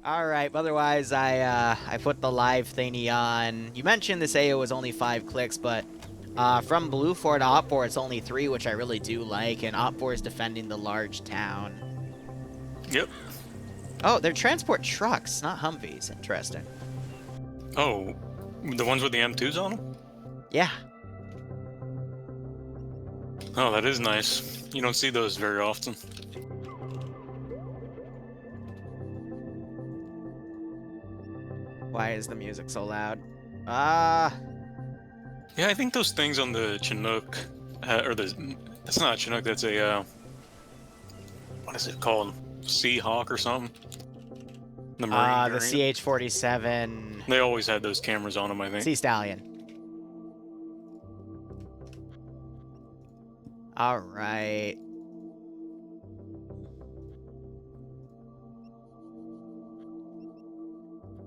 All right. Otherwise, I put the live thingy on. You mentioned this AO was only 5 clicks, but from Blue 4 to Op 4, it's only 3, which I really do like. And Op 4 is defending the large town. Yep. Oh, they're transport trucks, not Humvees. Interesting. Oh, the ones with the M2s on them? Yeah. Oh, that is nice. You don't see those very often. Why is the music so loud? Yeah, I think those things on the Chinook, that's not a Chinook, that's a, what is it called? Seahawk or something? The Marine the variant. CH-47 They always had those cameras on them, I think. Sea Stallion. All right.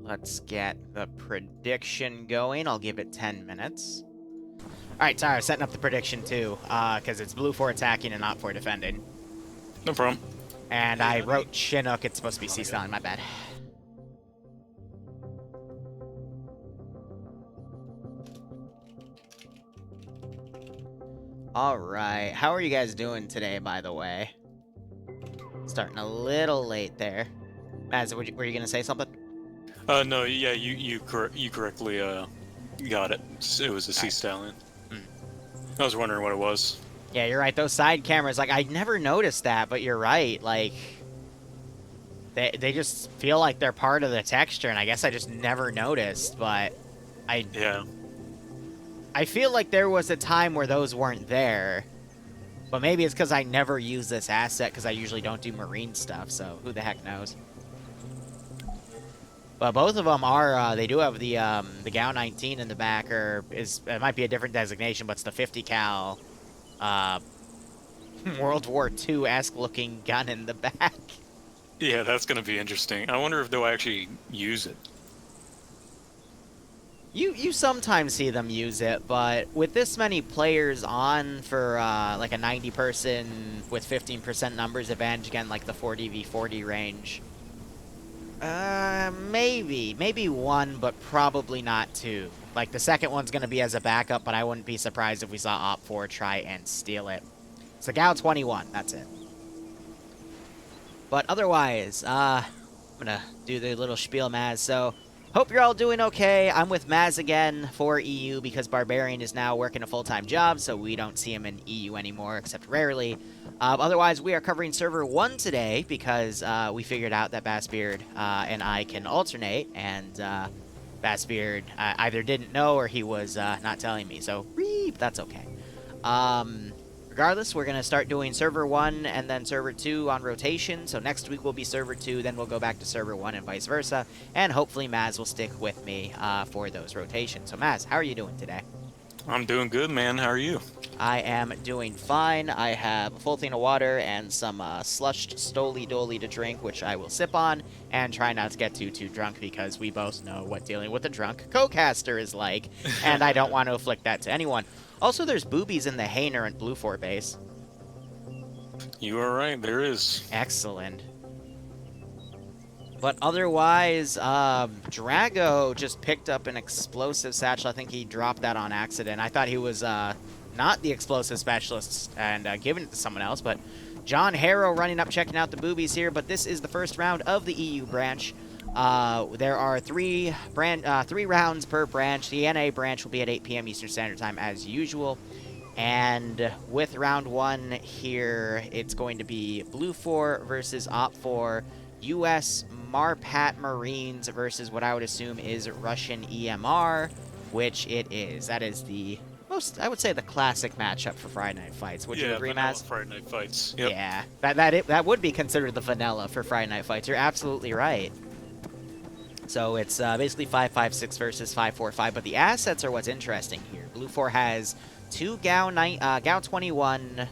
Let's get the prediction going. I'll give it 10 minutes. All right, sorry, setting up the prediction too, because it's Blue 4 attacking and not 4 defending. No problem. And I wrote Chinook. It's supposed to be Sea Stallion. My bad. All right. How are you guys doing today, by the way? Starting a little late there. Maz, were you going to say something? No, yeah, you correctly, got it. It was a Sea Stallion. I was wondering what it was. Yeah, you're right. Those side cameras, like, I never noticed that, but you're right. Like, they just feel like they're part of the texture, and I guess I just never noticed, but Yeah. I feel like there was a time where those weren't there, but maybe it's because I never use this asset because I usually don't do marine stuff, so who the heck knows. But both of them are, they do have the GAU 19 in the back, or it might be a different designation, but it's the 50 cal, World War II-esque looking gun in the back. Yeah, that's gonna be interesting. I wonder if they'll actually use it. You sometimes see them use it, but with this many players on for like a 90-person with 15% numbers advantage, again, like the 40v40 range, maybe one, but probably not two. Like, the second one's going to be as a backup, but I wouldn't be surprised if we saw Op 4 try and steal it. So GAU 21, that's it. But otherwise, I'm going to do the little spiel, Maz. So, hope you're all doing okay. I'm with Maz again for EU because Barbarian is now working a full-time job, so we don't see him in EU anymore, except rarely. Otherwise, we are covering Server 1 today because we figured out that Bassbeard and I can alternate, and Bassbeard either didn't know or he was not telling me, so that's okay. Regardless, we're going to start doing Server 1 and then Server 2 on rotation. So next week will be Server 2, then we'll go back to Server 1 and vice versa. And hopefully Maz will stick with me for those rotations. So Maz, how are you doing today? I'm doing good, man. How are you? I am doing fine. I have a full thing of water and some slushed Stoli Doli to drink, which I will sip on and try not to get too drunk because we both know what dealing with a drunk co-caster is like, and I don't want to inflict that to anyone. Also, there's boobies in the Hainer and Blue 4 base. You are right, there is. Excellent. But otherwise, Drago just picked up an explosive satchel. I think he dropped that on accident. I thought he was not the explosive specialist and giving it to someone else, but John Harrow running up checking out the boobies here. But this is the first round of the EU branch. There are three rounds per branch. The NA branch will be at 8 p.m. Eastern Standard Time as usual. And with round 1 here, it's going to be Blue 4 versus Op 4, U.S. Marpat Marines versus what I would assume is Russian EMR, which it is. That is the most, I would say, the classic matchup for Friday Night Fights. Would you agree, Maz? Friday Night Fights. Yep. Yeah, that would be considered the vanilla for Friday Night Fights. You're absolutely right. So it's basically 5-5-6 versus 5-4-5, but the assets are what's interesting here. Blue 4 has 2 GAU 21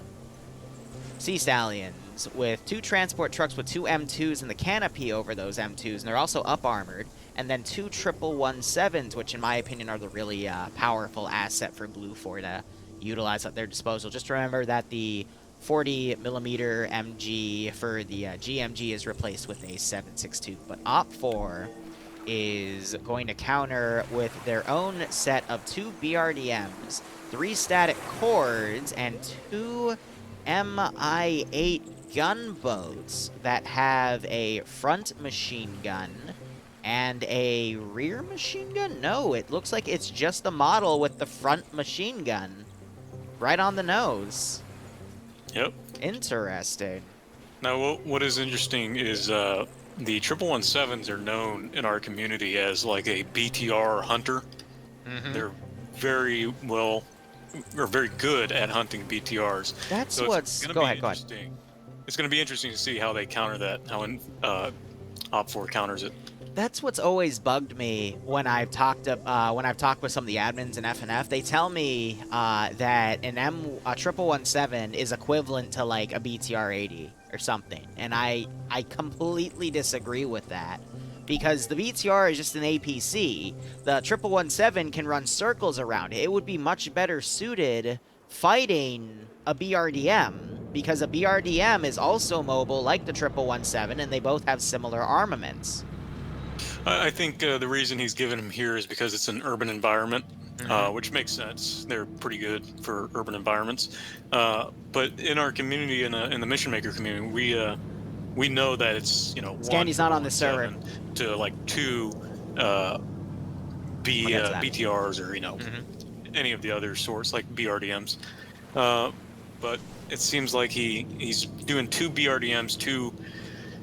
Sea Stallions with 2 transport trucks with 2 M2s and the canopy over those M2s, and they're also up-armored, and then 2 117s, which in my opinion are the really powerful asset for Blue 4 to utilize at their disposal. Just remember that the 40 millimeter MG for the GMG is replaced with a 7.62. But Op4 is going to counter with their own set of 2 BRDMs, 3 static cords, and 2 MI8 gunboats that have a front machine gun and a rear machine gun? No, it looks like it's just the model with the front machine gun right on the nose. Yep. Interesting. Now, what is interesting is the 117s are known in our community as like a BTR hunter. They're very well, or very good at hunting BTRs. That's so what's... Go ahead. It's going to be interesting to see how they counter that, how Op4 counters it. That's what's always bugged me when I've talked with some of the admins in FNF. They tell me that a 117 is equivalent to like a BTR 80 or something, and I completely disagree with that, because the BTR is just an APC. The 117 can run circles around it. It would be much better suited fighting a BRDM, because a BRDM is also mobile like the 117, and they both have similar armaments. I think the reason he's given him here is because it's an urban environment, which makes sense. They're pretty good for urban environments. But in our community, in the Mission Maker community, we know that it's, you know, Scandy's not on the server. To like 2 BTRs or, you know, any of the other sorts like BRDMs. But it seems like he's doing 2 BRDMs, 2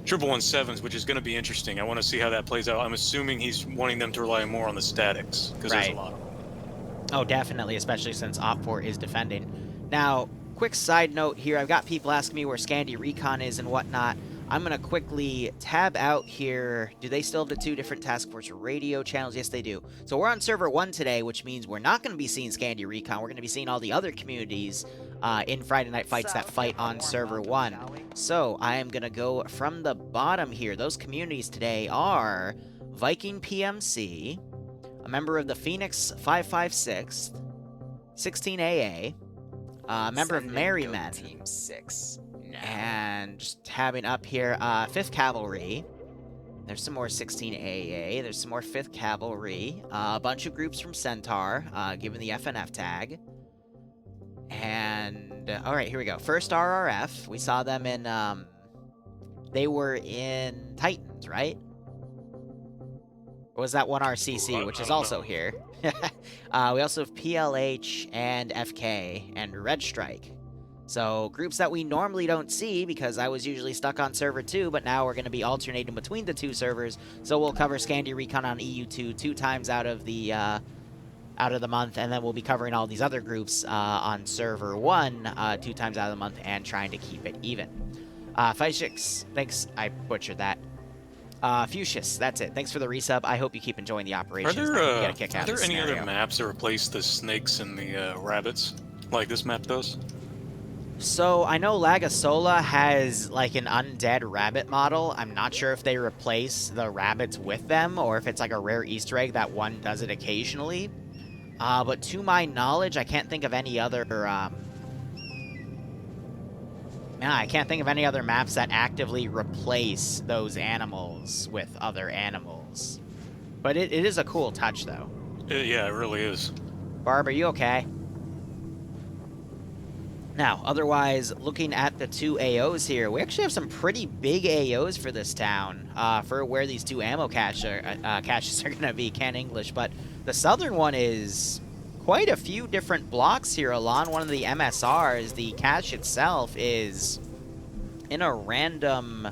117s, which is going to be interesting. I want to see how that plays out. I'm assuming he's wanting them to rely more on the statics, because there's a lot of them. Oh, definitely, especially since Op4 is defending. Now, quick side note here. I've got people asking me where Scandy Recon is and whatnot. I'm going to quickly tab out here. Do they still have the 2 different Task Force radio channels? Yes, they do. So we're on server 1 today, which means we're not going to be seeing Scandy Recon. We're going to be seeing all the other communities in Friday Night Fights that fight on server 1. So I am going to go from the bottom here. Those communities today are Viking PMC, a member of the Phoenix 556, 16AA, a member of Merrymen, Team 6. and just tabbing up here, 5th Cavalry. There's some more 16AA. There's some more 5th Cavalry. A bunch of groups from Centaur, given the FNF tag. And, alright, here we go. 1st RRF. We saw them in, they were in Titans, right? Or was that 1RCC, which is also here? We also have PLH and FK and Red Strike. So, groups that we normally don't see, because I was usually stuck on server 2, but now we're going to be alternating between the 2 servers. So we'll cover Scandy Recon on EU2 2 times out of the month, and then we'll be covering all these other groups on server 1 2 times out of the month, and trying to keep it even. Fishix, thanks, I butchered that. Fuchsius, that's it. Thanks for the resub. I hope you keep enjoying the operations. Are Get a kick out of there this any other scenario. maps that replace the snakes and the rabbits, like this map does? So, I know Lagasola has, like, an undead rabbit model. I'm not sure if they replace the rabbits with them, or if it's, like, a rare Easter egg that one does it occasionally. But to my knowledge, I can't think of any other, I can't think of any other maps that actively replace those animals with other animals. But it is a cool touch, though. Yeah, it really is. Barb, are you okay? Now, otherwise, looking at the 2 AOs here, we actually have some pretty big AOs for this town, for where these 2 ammo caches are going to be. Can't English, but the southern one is quite a few different blocks here along one of the MSRs. The cache itself is in a random...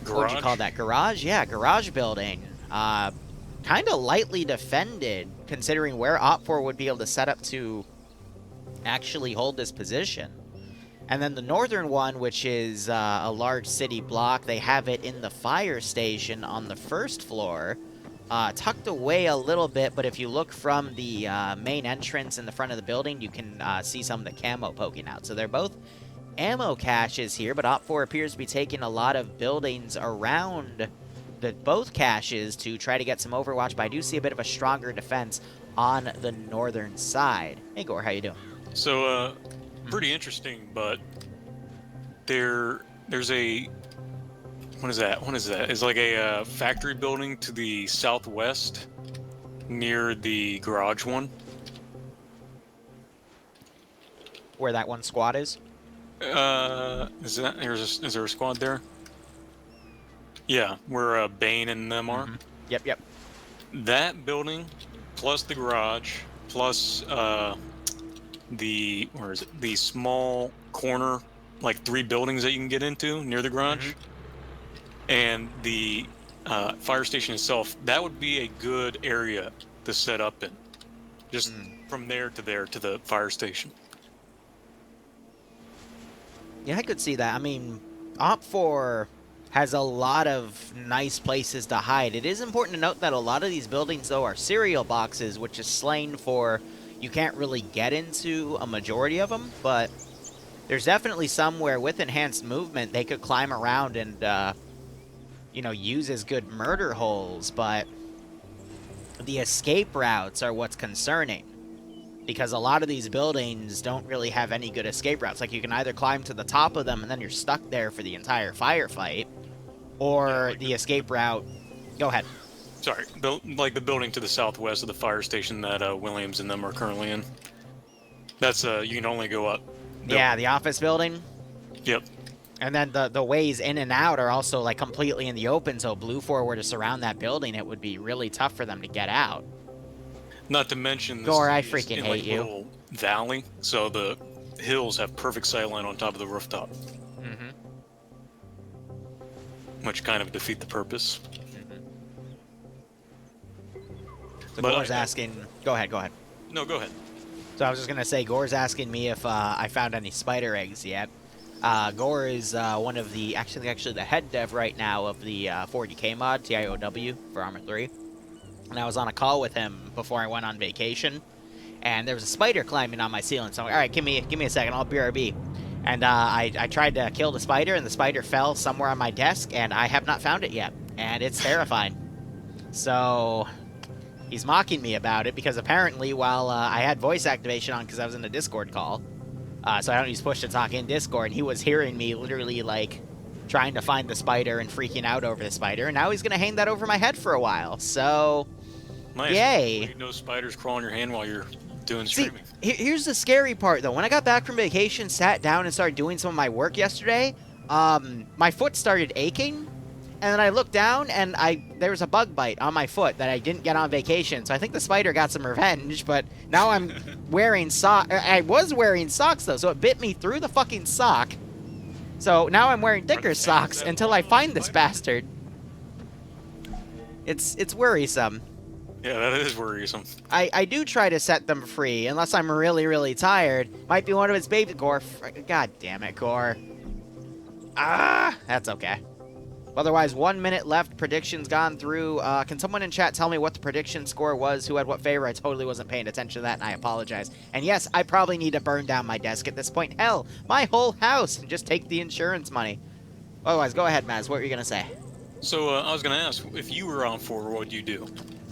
Garage? What would you call that? Garage? Yeah, garage building. Kind of lightly defended, considering where Op4 would be able to set up to actually hold this position. And then the northern one, which is a large city block, they have it in the fire station on the 1st floor, tucked away a little bit, but if you look from the main entrance in the front of the building, you can see some of the camo poking out. So they're both ammo caches here, but Op4 appears to be taking a lot of buildings around both caches to try to get some overwatch, but I do see a bit of a stronger defense on the northern side. Hey, Gore, how you doing? So, pretty interesting, but there's a what is that? What is that? It's like a factory building to the southwest near the garage one. Where that one squad is? Is there a squad there? Yeah, where Bane and them are. Yep. That building, plus the garage, plus the small corner, like 3 buildings that you can get into near the garage, and the fire station itself. That would be a good area to set up in, just from there to the fire station. Yeah, I could see that. I mean, Op4 has a lot of nice places to hide. It is important to note that a lot of these buildings, though, are cereal boxes, which is slang for you can't really get into a majority of them, but there's definitely some where with enhanced movement they could climb around and, use as good murder holes, but the escape routes are what's concerning. Because a lot of these buildings don't really have any good escape routes. Like, you can either climb to the top of them and then you're stuck there for the entire firefight, or the escape route... Go ahead. Sorry, like the building to the southwest of the fire station that Williams and them are currently in. That's, you can only go up. Yeah, the office building? Yep. And then the ways in and out are also, like, completely in the open, so Blue 4 were to surround that building, it would be really tough for them to get out. Not to mention, Gore, I freaking hate you. Little valley, so the hills have perfect sightline on top of the rooftop. Which kind of defeat the purpose. So Gore's asking... Go ahead. No, go ahead. So I was just going to say, Gore's asking me if I found any spider eggs yet. Gore is one of the... Actually, the head dev right now of the 40k mod, TIOW, for Arma 3. And I was on a call with him before I went on vacation, and there was a spider climbing on my ceiling. So I'm like, all right, give me a second, I'll BRB. And I tried to kill the spider, and the spider fell somewhere on my desk, and I have not found it yet. And it's terrifying. So he's mocking me about it, because apparently while I had voice activation on because I was in a Discord call, so I don't use push to talk in Discord, and he was hearing me literally, like, trying to find the spider and freaking out over the spider, and now he's going to hang that over my head for a while. So... Nice. Yay. No spiders crawling your hand while you're doing streaming. See, here's the scary part, though. When I got back from vacation, sat down and started doing some of my work yesterday, my foot started aching, and then I looked down, and there was a bug bite on my foot that I didn't get on vacation, so I think the spider got some revenge, but now I'm wearing socks. I was wearing socks, though, so it bit me through the fucking sock. So now I'm wearing thicker socks until I find this bastard. It's worrisome. Yeah, that is worrisome. I do try to set them free, unless I'm really, really tired. Might be one of its baby... Gore. God damn it, Gore. Ah! That's okay. Otherwise, 1 minute left. Predictions gone through. Can someone in chat tell me what the prediction score was? Who had what favor? I totally wasn't paying attention to that, and I apologize. And yes, I probably need to burn down my desk at this point. Hell, my whole house, and just take the insurance money. Otherwise, go ahead, Maz. What were you going to say? So, I was going to ask, if you were on 4, what would you do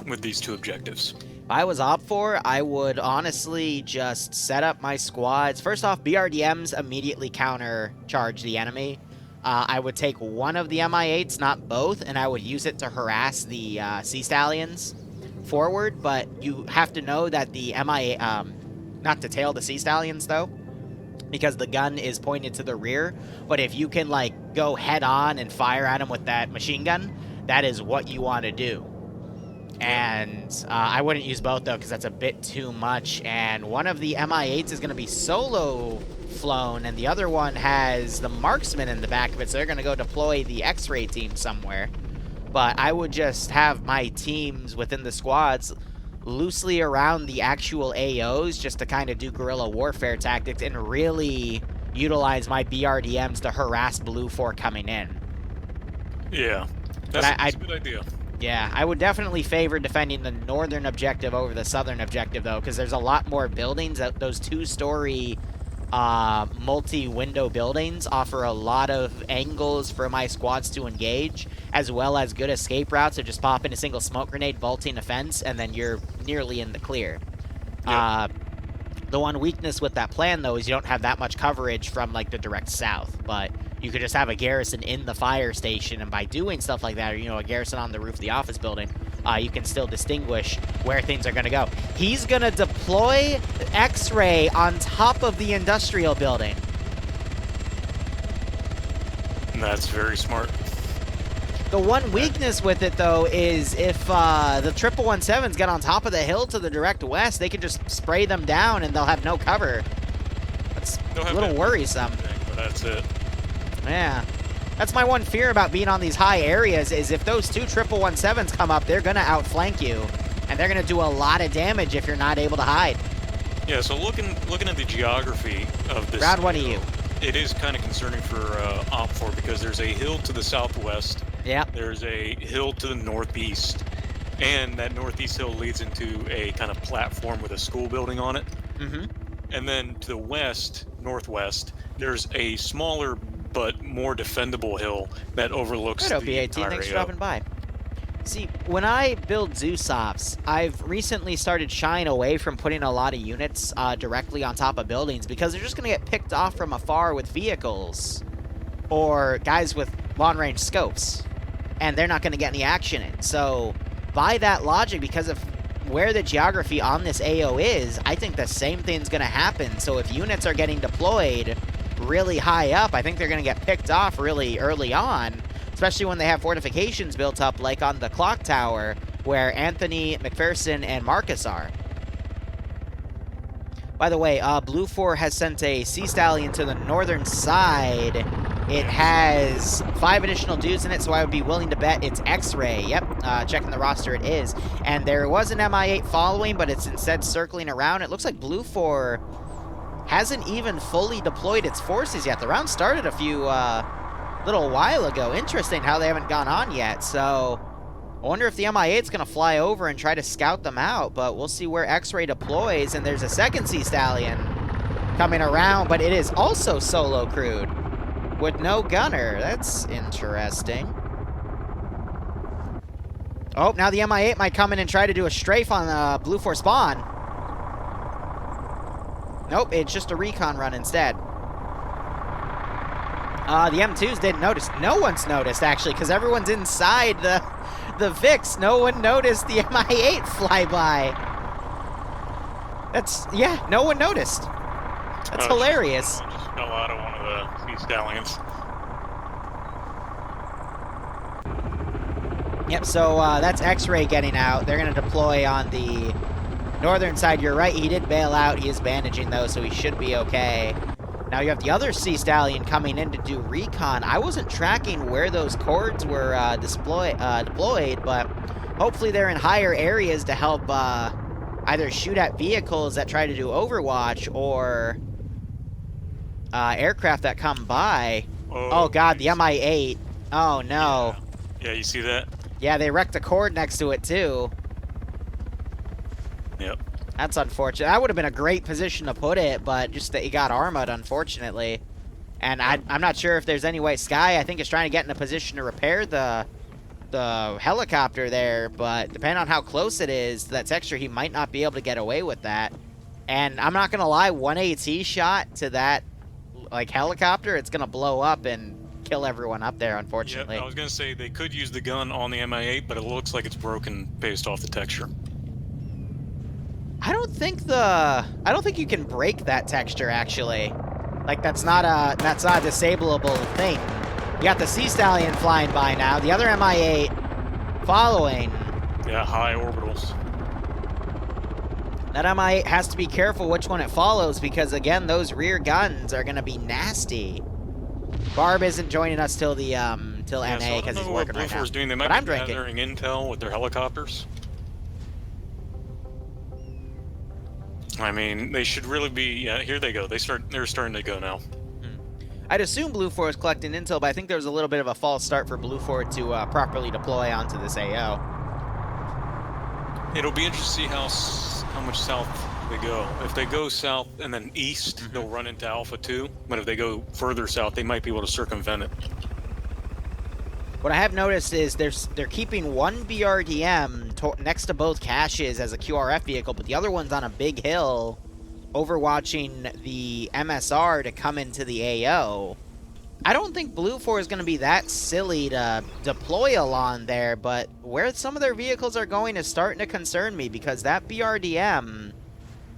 with these 2 objectives? If I was Op4, I would honestly just set up my squads. First off, BRDMs immediately counter-charge the enemy. I would take one of the MI8s, not both, and I would use it to harass the Sea Stallions forward, but you have to know that the MI8... not to tail the Sea Stallions, though, because the gun is pointed to the rear, but if you can, like, go head-on and fire at them with that machine gun, that is what you want to do. And I wouldn't use both, though, because that's a bit too much. And one of the MI8s is going to be solo flown, and the other one has the marksman in the back of it, so they're going to go deploy the X-ray team somewhere. But I would just have my teams within the squads loosely around the actual AOs just to kind of do guerrilla warfare tactics and really utilize my BRDMs to harass Blue 4 coming in. Yeah, that's a good idea. Yeah, I would definitely favor defending the northern objective over the southern objective, though, because there's a lot more buildings. Those 2-story multi-window buildings offer a lot of angles for my squads to engage, as well as good escape routes. So just pop in a single smoke grenade, vaulting a fence, and then you're nearly in the clear. Yep. The one weakness with that plan, though, is you don't have that much coverage from, like, the direct south. But you could just have a garrison in the fire station, and by doing stuff like that, or, you know, a garrison on the roof of the office building, you can still distinguish where things are going to go. He's going to deploy X-ray on top of the industrial building. That's very smart. The one weakness with it, though, is if the 117s get on top of the hill to the direct west, they can just spray them down and they'll have no cover. That's a little worrisome. But that's it. Yeah. That's my one fear about being on these high areas, is if those two 117s come up, they're going to outflank you. And they're going to do a lot of damage if you're not able to hide. Yeah, so looking at the geography of this... Round one of you. It is kind of concerning for OPFOR because there's a hill to the southwest. Yeah. There's a hill to the northeast. And that northeast hill leads into a kind of platform with a school building on it. Mm-hmm. And then to the west, northwest, there's a smaller but more defendable hill that overlooks the B18, entire thanks for AO. dropping by. See, when I build Zoosops, I've recently started shying away from putting a lot of units directly on top of buildings because they're just going to get picked off from afar with vehicles or guys with long-range scopes, and they're not going to get any action in. So, by that logic, because of where the geography on this AO is, I think the same thing's going to happen. So if units are getting deployed really high up, I think they're going to get picked off really early on, especially when they have fortifications built up, like on the clock tower, where Anthony, McPherson, and Marcus are. By the way, Blue 4 has sent a Sea Stallion to the northern side. It has 5 additional dudes in it, so I would be willing to bet it's X-Ray. Yep, checking the roster, it is. And there was an MI8 following, but it's instead circling around. It looks like Blue 4 hasn't even fully deployed its forces yet. The round started a few little while ago. Interesting how they haven't gone on yet. So I wonder if the MI8's going to fly over and try to scout them out, but we'll see where X-Ray deploys. And there's a second Sea Stallion coming around, but it is also solo crewed with no gunner. That's interesting. Oh, now the MI8 might come in and try to do a strafe on Blue 4 spawn. Nope, it's just a recon run instead. The M2s didn't notice. No one's noticed, actually, because everyone's inside the VIX. No one noticed the MI8 flyby. That's, yeah, no one noticed. That's hilarious. Just fell out of one of the Sea Stallions. Yep, so that's X-Ray getting out. They're going to deploy on the northern side. You're right, he did bail out. He is bandaging, though, so he should be okay. Now you have the other Sea Stallion coming in to do recon. I wasn't tracking where those cords were deployed, but hopefully they're in higher areas to help either shoot at vehicles that try to do overwatch or aircraft that come by. Oh god, the MI8. Oh no. Yeah, you see that? Yeah, they wrecked a cord next to it too. Yep. That's unfortunate. That would have been a great position to put it, but just that he got armored, unfortunately. And I'm not sure if there's any way. Sky, I think, is trying to get in a position to repair the helicopter there, but depending on how close it is to that texture, he might not be able to get away with that. And I'm not going to lie, one AT shot to that like helicopter, it's going to blow up and kill everyone up there, unfortunately. Yep, I was going to say they could use the gun on the MI8, but it looks like it's broken based off the texture. I don't think you can break that texture, actually. Like, that's not a disableable thing. You got the Sea Stallion flying by now, the other MI8 following. Yeah, high orbitals. That MI8 has to be careful which one it follows, because again, those rear guns are gonna be nasty. Barb isn't joining us till the till NA because he's working right now. Doing. They might be gathering intel with their helicopters. I mean, they should really be. Yeah, here they go. They're starting to go now. I'd assume Blue 4 is collecting intel, but I think there was a little bit of a false start for Blue 4 to properly deploy onto this AO. It'll be interesting to see how much south they go. If they go south and then east, they'll run into Alpha 2. But if they go further south, they might be able to circumvent it. What I have noticed is they're keeping one BRDM next to both caches as a QRF vehicle, but the other one's on a big hill overwatching the MSR to come into the AO. I don't think Blue 4 is going to be that silly to deploy Elan there, but where some of their vehicles are going is starting to concern me, because that BRDM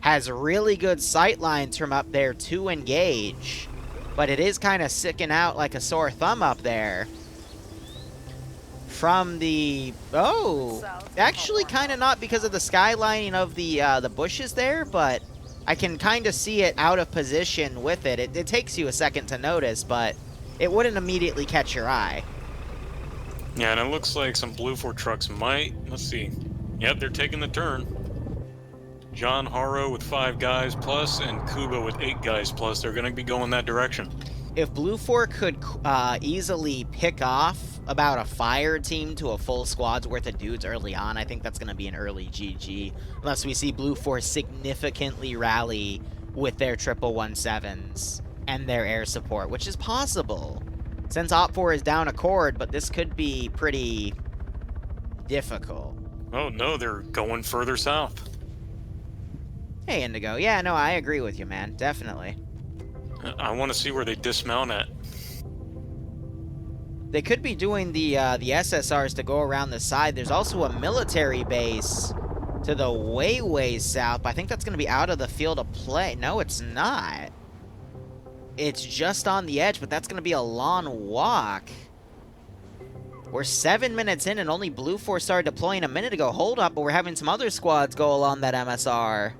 has really good sight lines from up there to engage, but it is kind of sticking out like a sore thumb up there. From the... Oh! Actually kind of not, because of the skylining of the bushes there, but I can kind of see it out of position with it. It takes you a second to notice, but it wouldn't immediately catch your eye. Yeah, and it looks like some Blue 4 trucks might... Let's see. Yep, they're taking the turn. John Haro with 5 guys plus, and Kuba with 8 guys plus. They're going to be going that direction. If Blue 4 could easily pick off about a fire team to a full squad's worth of dudes early on, I think that's going to be an early GG. Unless we see Blue 4 significantly rally with their 117s and their air support, which is possible, since Op 4 is down a cord, but this could be pretty difficult. Oh no, they're going further south. Hey, Indigo. Yeah, no, I agree with you, man. Definitely. I want to see where they dismount at. They could be doing the SSRs to go around the side. There's also a military base to the way south, but I think that's going to be out of the field of play. No, it's not. It's just on the edge, but that's going to be a long walk. We're 7 minutes in, and only Blue 4 started deploying a minute ago. Hold up, but we're having some other squads go along that MSR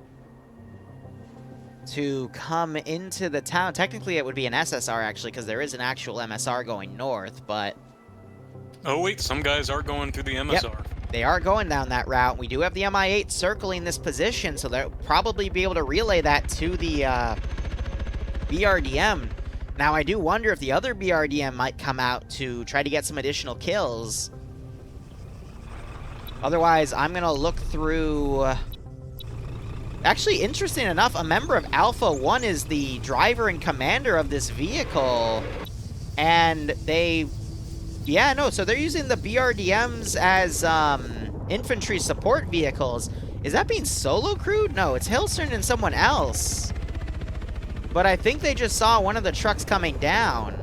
to come into the town. Technically, it would be an SSR, actually, because there is an actual MSR going north, but... Oh, wait, some guys are going through the MSR. Yep, they are going down that route. We do have the MI8 circling this position, so they'll probably be able to relay that to the BRDM. Now, I do wonder if the other BRDM might come out to try to get some additional kills. Otherwise, I'm going to look through... Actually, interesting enough, a member of Alpha 1 is the driver and commander of this vehicle. And they... Yeah, no, so they're using the BRDMs as infantry support vehicles. Is that being solo crewed? No, it's Hilstern and someone else. But I think they just saw one of the trucks coming down.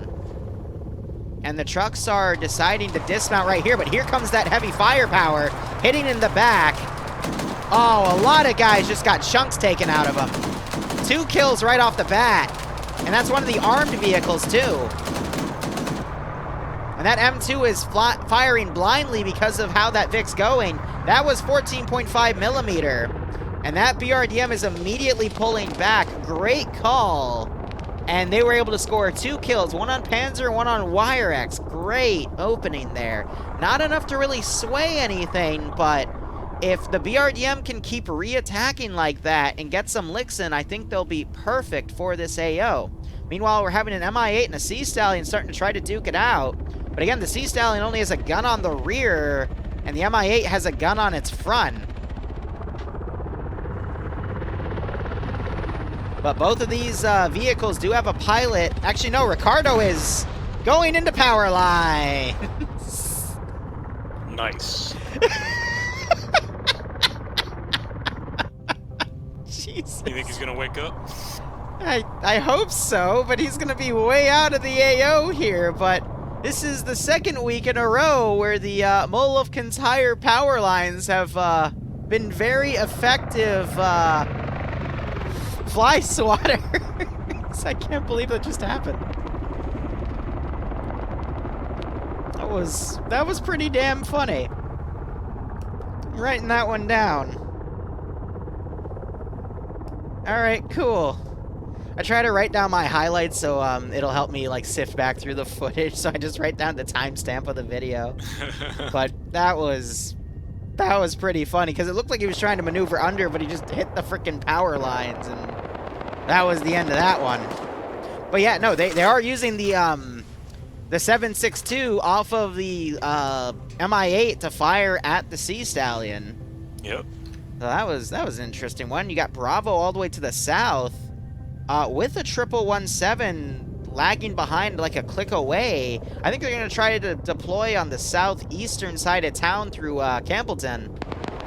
And the trucks are deciding to dismount right here, but here comes that heavy firepower hitting in the back. Oh, a lot of guys just got chunks taken out of them. 2 kills right off the bat. And that's one of the armed vehicles, too. And that M2 is firing blindly because of how that Vic's going. That was 14.5 millimeter. And that BRDM is immediately pulling back. Great call. And they were able to score 2 kills. One on Panzer, one on WireX. Great opening there. Not enough to really sway anything, but... if the BRDM can keep re-attacking like that and get some licks in, I think they'll be perfect for this AO. Meanwhile, we're having an MI8 and a Sea Stallion starting to try to duke it out. But again, the Sea Stallion only has a gun on the rear, and the MI8 has a gun on its front. But both of these vehicles do have a pilot. Actually, no, Ricardo is going into power line. Nice. Jesus. You think he's gonna wake up? I hope so, but he's gonna be way out of the AO here. But this is the second week in a row where the Molufkin's higher power lines have been very effective fly swatters. I can't believe that just happened. That was pretty damn funny. I'm writing that one down. Alright, cool. I try to write down my highlights so it'll help me like sift back through the footage, so I just write down the timestamp of the video. But that was pretty funny, because it looked like he was trying to maneuver under, but he just hit the freaking power lines, and that was the end of that one. But yeah, no, they are using the 7.62 off of the MI8 to fire at the Sea Stallion. Yep. So that was an interesting one. You got Bravo all the way to the south with a 117 lagging behind like a click away. I think they're going to try to deploy on the southeastern side of town through Campbellton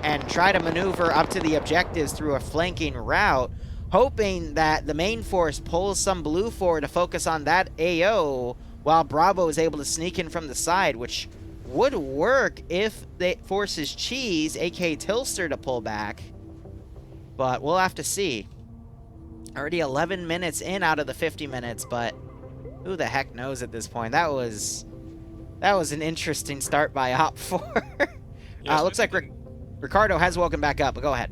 and try to maneuver up to the objectives through a flanking route. hoping that the main force pulls some Blue 4 to focus on that AO while Bravo is able to sneak in from the side, which would work if they forces Cheese, aka Tilster, to pull back. But we'll have to see. Already 11 minutes in out of the 50 minutes, but who the heck knows at this point? That was an interesting start by Op4. Yes, looks like Ricardo has woken back up, but go ahead.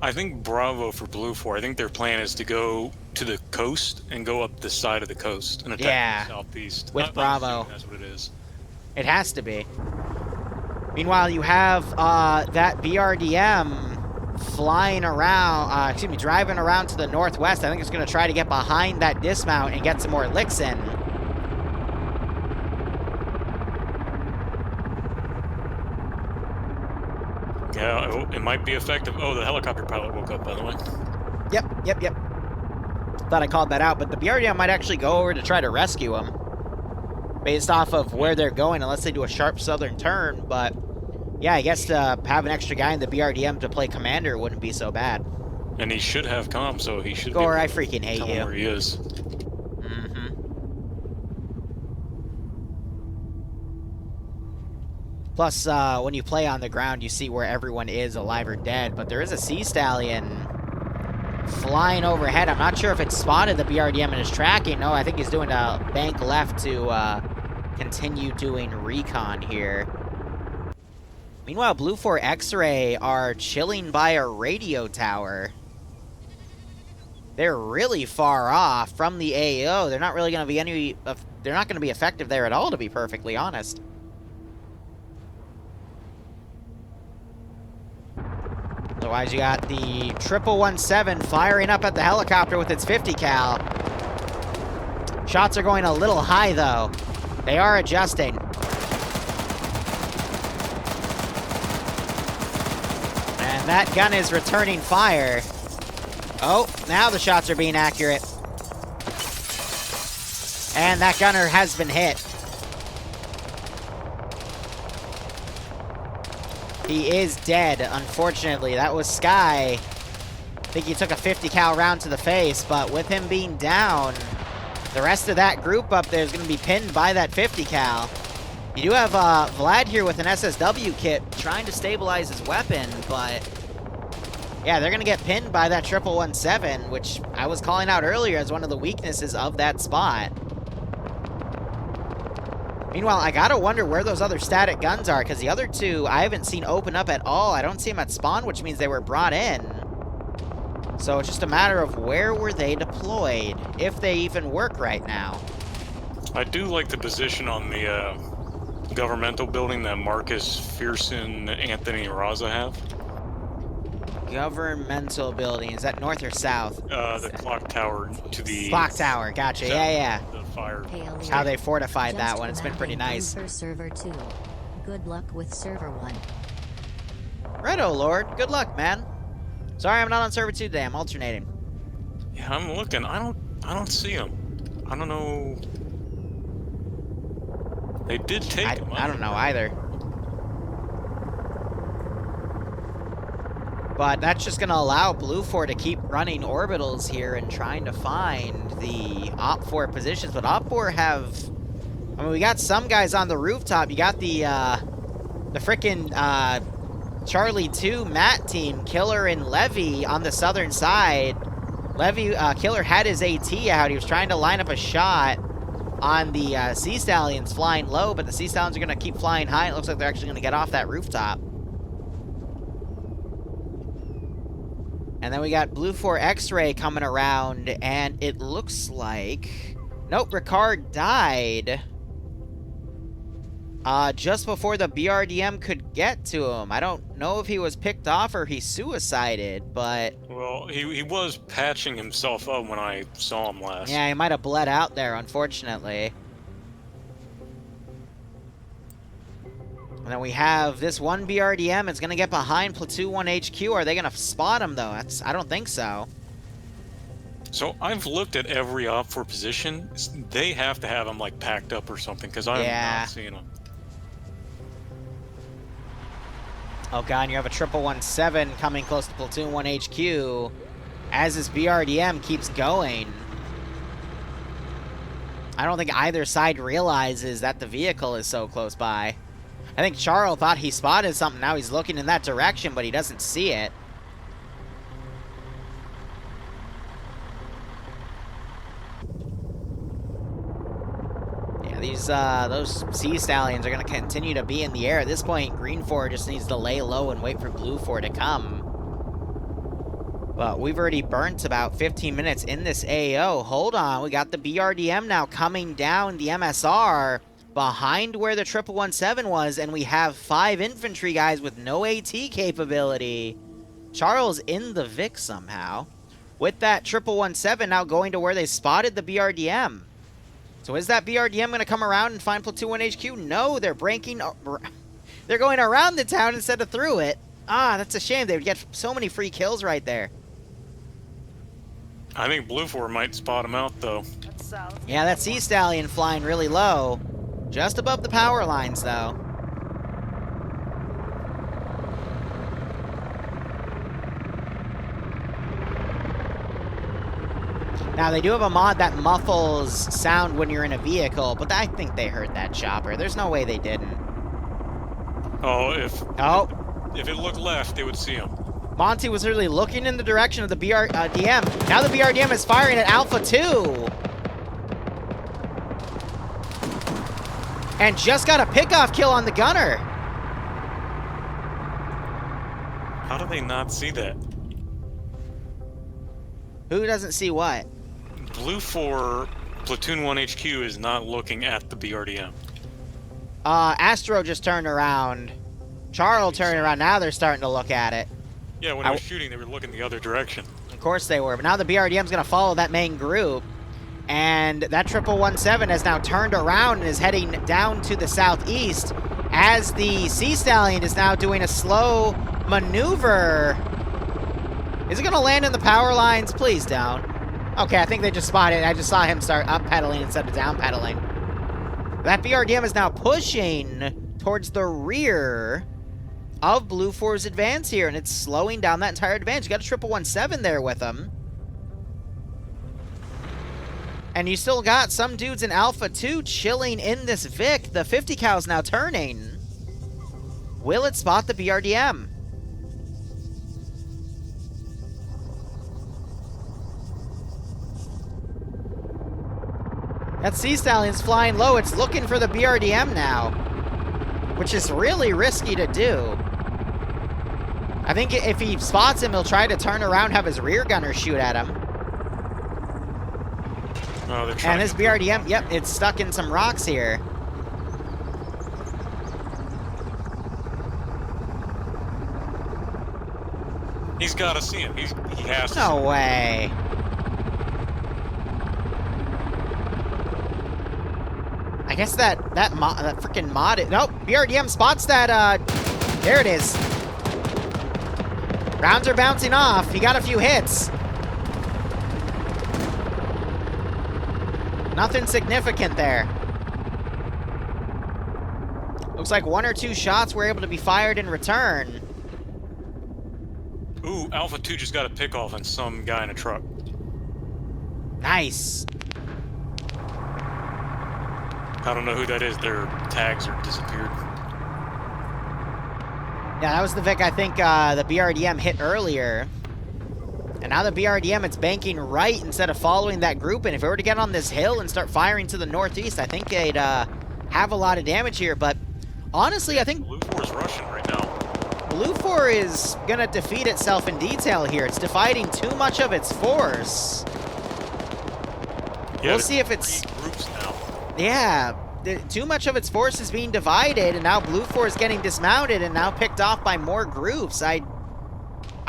I think Bravo for Blue 4, I think their plan is to go to the coast and go up the side of the coast and attack the southeast. With Bravo. That's what it is. It has to be. Meanwhile, you have that BRDM flying around, driving around to the northwest. I think it's going to try to get behind that dismount and get some more licks in. Yeah, it might be effective. Oh, the helicopter pilot woke up, by the way. Yep. Thought I called that out, but the BRDM might actually go over to try to rescue him based off of where they're going, unless they do a sharp southern turn. But yeah, I guess to have an extra guy in the BRDM to play commander wouldn't be so bad. And he should have comm, so he should Gore, I freaking hate tell you. him where he is. Plus, when you play on the ground, you see where everyone is alive or dead. But there is a Sea Stallion flying overhead. I'm not sure if it spotted the BRDM and is tracking. No, I think he's doing a bank left to continue doing recon here. Meanwhile, Blue 4 X-Ray are chilling by a radio tower. They're really far off from the AO. They're not really going to be they're not going to be effective there at all, to be perfectly honest. Otherwise, you got the 117 firing up at the helicopter with its 50 cal. Shots are going a little high, though. They are adjusting. And that gun is returning fire. Oh, now the shots are being accurate. And that gunner has been hit. He is dead, unfortunately. That was Sky. I think he took a 50 cal round to the face, but with him being down, the rest of that group up there is going to be pinned by that 50 cal. You do have Vlad here with an SSW kit trying to stabilize his weapon, but yeah, they're going to get pinned by that 117, which I was calling out earlier as one of the weaknesses of that spot. Meanwhile, I gotta wonder where those other static guns are, because the other two I haven't seen open up at all. I don't see them at spawn, which means they were brought in. So it's just a matter of where were they deployed, if they even work right now. I do like the position on the governmental building that Marcus, Fearson, Anthony, and Raza have. Governmental building, is that north or south? The clock tower to the... Clock tower, gotcha, yeah. The fire. How they fortified that one, it's been pretty nice. For server 2. Good luck with server 1. Righto, Lord, good luck, man. Sorry I'm not on server 2 today, I'm alternating. Yeah, I'm looking, I don't see them. I don't know... They did take them. I don't know either. But that's just going to allow Blue 4 to keep running orbitals here and trying to find the Op 4 positions. But Op 4 have... I mean, we got some guys on the rooftop. You got the frickin' Charlie 2 Matt team, Killer and Levy on the southern side. Killer had his AT out. He was trying to line up a shot on the Sea Stallions flying low, but the Sea Stallions are going to keep flying high. It looks like they're actually going to get off that rooftop. And then we got Blue 4 X-Ray coming around, and it looks like... Nope, Ricard died just before the BRDM could get to him. I don't know if he was picked off or he suicided, but... Well, he was patching himself up when I saw him last. Yeah, he might have bled out there, unfortunately. And then we have this one BRDM. It's going to get behind Platoon 1 HQ. Are they going to spot him, though? I don't think so. So I've looked at every Op 4 position. They have to have them, like, packed up or something, because I'm not seeing them. Oh, God, and you have a 117 coming close to Platoon 1 HQ. as this BRDM keeps going. I don't think either side realizes that the vehicle is so close by. I think Charles thought he spotted something. Now he's looking in that direction, but he doesn't see it. Yeah, those Sea Stallions are going to continue to be in the air. At this point, Green 4 just needs to lay low and wait for Blue 4 to come. But we've already burnt about 15 minutes in this AO. Hold on, we got the BRDM now coming down the MSR behind where the 1117 was, and we have 5 infantry guys with no AT capability. Charles in the Vic somehow. With that 1117 now going to where they spotted the BRDM. So is that BRDM going to come around and find Platoon 1 HQ? No, they're breaking... They're going around the town instead of through it. Ah, that's a shame. They would get so many free kills right there. I think Blue 4 might spot him out, though. Yeah, that Sea Stallion flying really low. Just above the power lines, though. Now, they do have a mod that muffles sound when you're in a vehicle, but I think they heard that chopper. There's no way they didn't. Oh, Oh. If it looked left, they would see him. Monty was literally looking in the direction of the BRDM. Now the BRDM is firing at Alpha 2. And just got a pickoff kill on the gunner. How do they not see that? Who doesn't see what? Blue 4, Platoon 1 HQ is not looking at the BRDM. Astro just turned around. Charles turned around. Now they're starting to look at it. Yeah, when I was shooting, they were looking the other direction. Of course they were. But now the BRDM's going to follow that main group. And that 1117 has now turned around and is heading down to the southeast as the Sea Stallion is now doing a slow maneuver. Is it going to land in the power lines? Please don't. Okay, I think they just spotted it. I just saw him start up pedaling instead of down pedaling. That BRDM is now pushing towards the rear of Blue 4's advance here, and it's slowing down that entire advance. You got a 1117 there with him. And you still got some dudes in Alpha 2 chilling in this Vic. The 50 cal's now turning. Will it spot the BRDM? That Sea Stallion's flying low. It's looking for the BRDM now, which is really risky to do. I think if he spots him, he'll try to turn around, have his rear gunner shoot at him. Oh, they're trying. And this BRDM, yep, it's stuck in some rocks here. He's got to see him. He has to. No way. I guess that freaking mod. Nope, BRDM spots that. There it is. Rounds are bouncing off. He got a few hits. Nothing significant there. Looks like 1 or 2 shots were able to be fired in return. Ooh, Alpha 2 just got a pick off on some guy in a truck. Nice. I don't know who that is. Their tags are disappeared. Yeah, that was the Vic I think the BRDM hit earlier. And now the BRDM, it's banking right instead of following that group. And if it were to get on this hill and start firing to the northeast, I think they'd have a lot of damage here. But honestly, I think Blue 4 is rushing right now. Blue 4 is going to defeat itself in detail here. It's dividing too much of its force. Yeah, we'll see if it's... 3 groups now. Yeah, too much of its force is being divided, and now Blue 4 is getting dismounted and now picked off by more groups. I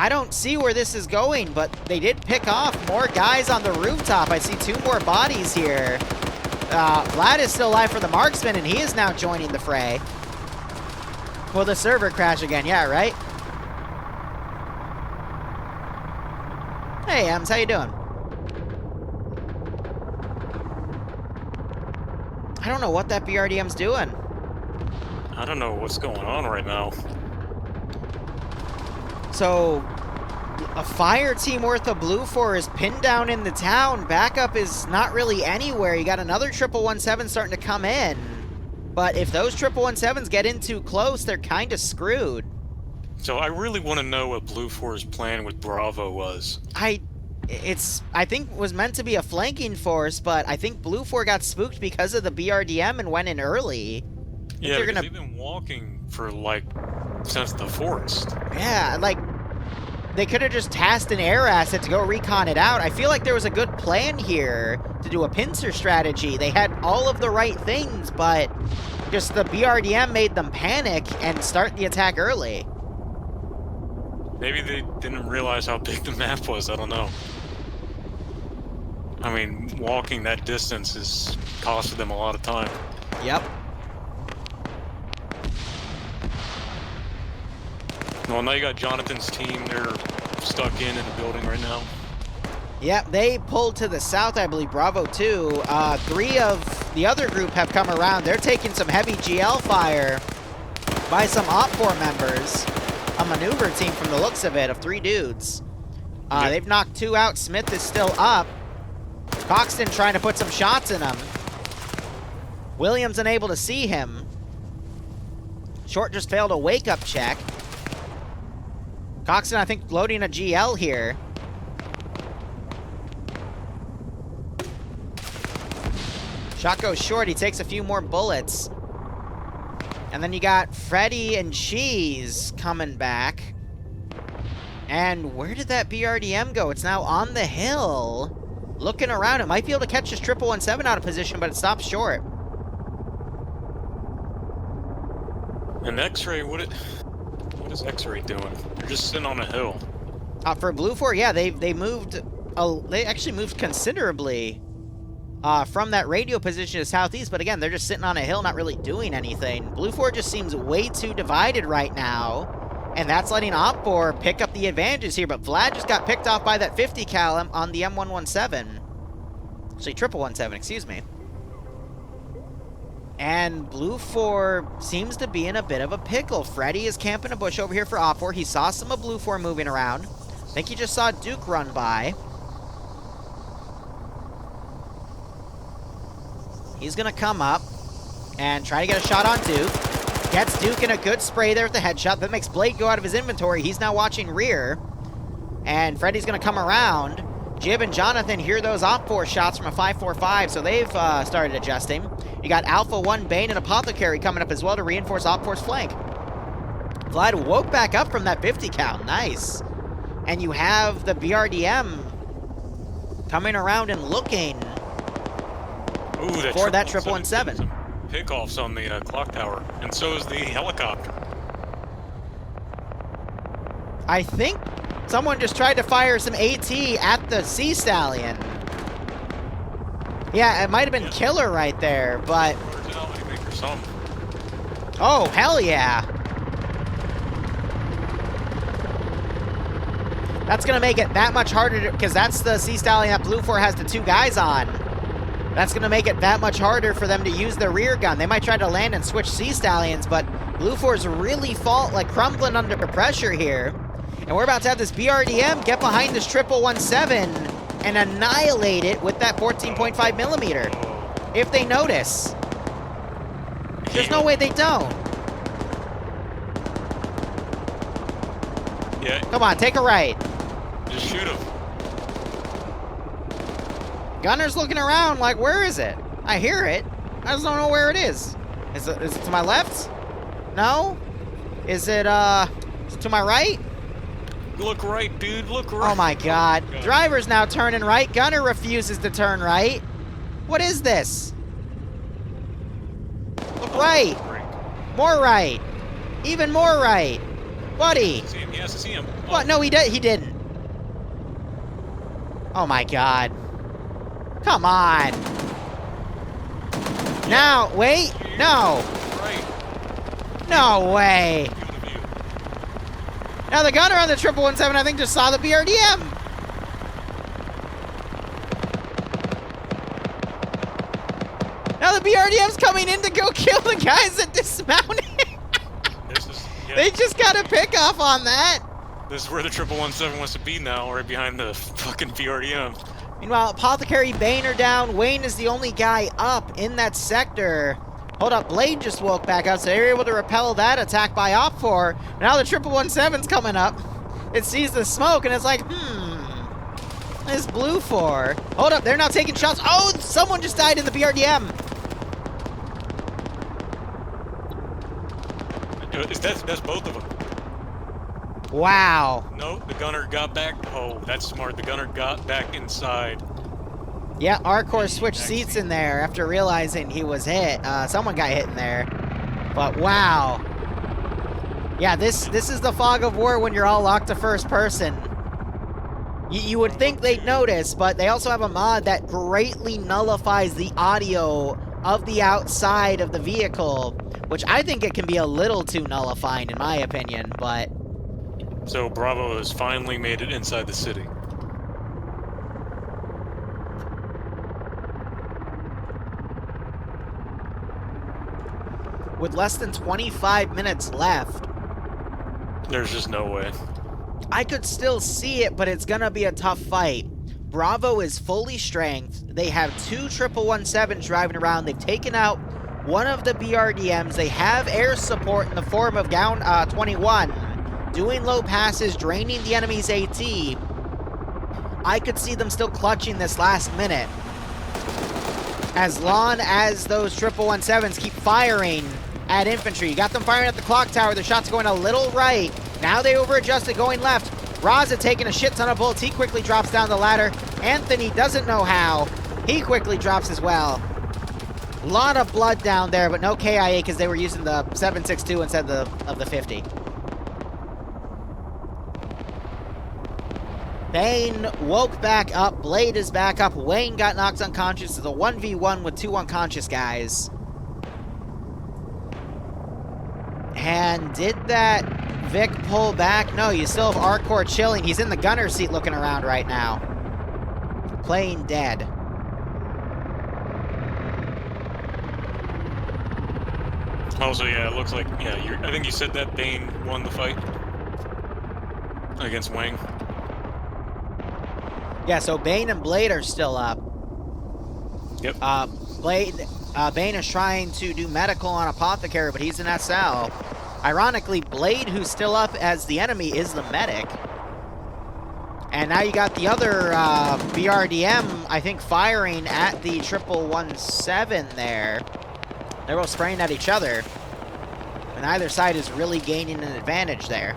don't see where this is going, but they did pick off more guys on the rooftop. I see 2 more bodies here. Vlad is still alive for the marksman, and he is now joining the fray. Will the server crash again? Yeah, right? Hey, Ems, how you doing? I don't know what that BRDM's doing. I don't know what's going on right now. So, a fire team worth of Blue 4 is pinned down in the town. Backup is not really anywhere. You got another 117 starting to come in. But if those 117s get in too close, they're kind of screwed. So I really want to know what Blue 4's plan with Bravo was. I think was meant to be a flanking force, but I think Blue 4 got spooked because of the BRDM and went in early. Yeah, because they've been walking for, like, since the forest. Yeah, like, they could have just tasked an air asset to go recon it out. I feel like there was a good plan here to do a pincer strategy. They had all of the right things, but just the BRDM made them panic and start the attack early. Maybe they didn't realize how big the map was, I don't know. I mean, walking that distance has costed them a lot of time. Yep. Well, now you got Jonathan's team. They're stuck in the building right now. Yep, they pulled to the south, I believe, Bravo 2. 3 of the other group have come around. They're taking some heavy GL fire by some Op4 members. A maneuver team from the looks of it, of 3 dudes. Yep. They've knocked 2 out. Smith is still up. Coxton trying to put some shots in him. Williams unable to see him. Short just failed a wake-up check. Coxton, I think, loading a GL here. Shot goes short. He takes a few more bullets. And then you got Freddy and Cheese coming back. And where did that BRDM go? It's now on the hill. Looking around. It might be able to catch this 117 out of position, but it stops short. And X-Ray, what is X-Ray doing? They're just sitting on a hill. For Blue 4, yeah, they moved. They actually moved considerably from that radio position to southeast. But again, they're just sitting on a hill, not really doing anything. Blue 4 just seems way too divided right now, and that's letting Op4 pick up the advantages here. But Vlad just got picked off by that 50 cal on the M117. Actually, 117, excuse me. And Blue 4 seems to be in a bit of a pickle. Freddy is camping a bush over here for Op4. He saw some of Blue 4 moving around. I think he just saw Duke run by. He's going to come up and try to get a shot on Duke. Gets Duke in a good spray there with the headshot. That makes Blade go out of his inventory. He's now watching rear. And Freddy's going to come around. Jib and Jonathan hear those Op4 shots from a 5.45, so they've started adjusting. You got Alpha 1, Bane, and Apothecary coming up as well to reinforce Op4's flank. Vlad woke back up from that 50 cal. Nice. And you have the BRDM coming around and looking for that 117. Pickoffs on the clock tower, and so is the helicopter. I think someone just tried to fire some AT at the Sea Stallion. Yeah, it might have been Killer right there, but... Oh, hell yeah. That's going to make it that much harder, because that's the Sea Stallion that Blue 4 has the 2 guys on. That's going to make it that much harder for them to use the rear gun. They might try to land and switch Sea Stallions, but Blue 4's really crumbling under pressure here. And we're about to have this BRDM get behind this 117 and annihilate it with that 14.5 millimeter. If they notice. There's no way they don't. Yeah. Come on, take a right. Just shoot him. Gunner's looking around like, where is it? I hear it. I just don't know where it is. Is it to my left? No? Is it to my right? Look right, dude. Look right. Oh my god. Driver's now turning right. Gunner refuses to turn right. What is this? Look right. More right. Even more right. Buddy. See him. He has to see him. Oh. What? No, he didn't. Oh my god. Come on. Now, wait. No. Right. No way. Now the gunner on the 117, I think, just saw the BRDM. Now the BRDM's coming in to go kill the guys that dismounted. They just got a pick off on that. This is where the 1117 wants to be now, right behind the fucking BRDM. Meanwhile, Apothecary, Bane are down. Wayne is the only guy up in that sector. Hold up, Blade just woke back up, so they're able to repel that attack by Op4. Now the 1117's coming up. It sees the smoke, and it's like, this Blue 4. Hold up, they're now taking shots. Oh, someone just died in the BRDM. That's both of them. Wow. No, the gunner got back. Oh, that's smart. The gunner got back inside. Yeah, Arcor switched seats in there after realizing he was hit. Someone got hit in there. But wow. Yeah, this is the fog of war when you're all locked to first person. You would think they'd notice, but they also have a mod that greatly nullifies the audio of the outside of the vehicle, which I think it can be a little too nullifying in my opinion, but... So Bravo has finally made it inside the city. With less than 25 minutes left, there's just no way. I could still see it, but it's gonna be a tough fight. Bravo is fully strength. They have 2 1117s driving around. They've taken out one of the BRDMs. They have air support in the form of Gown 21, doing low passes, draining the enemy's AT. I could see them still clutching this last minute. As long as those 1117s keep firing at infantry. You got them firing at the clock tower. The shot's going a little right. Now they over-adjusted going left. Raza taking a shit ton of bullets. He quickly drops down the ladder. Anthony doesn't know how. He quickly drops as well. A lot of blood down there, but no KIA because they were using the 7.62 instead of the 50. Bane woke back up. Blade is back up. Wayne got knocked unconscious. It's a 1v1 with 2 unconscious guys. And did that Vic pull back? No, you still have Arcor chilling. He's in the gunner seat looking around right now. Playing dead. Also, yeah, it looks like, yeah, I think you said that Bane won the fight against Wang. Yeah, so Bane and Blade are still up. Yep. Bane is trying to do medical on Apothecary, but he's in SL. Ironically, Blade, who's still up as the enemy, is the medic. And now you got the other BRDM, I think, firing at the 1117 there. They're both spraying at each other. And either side is really gaining an advantage there.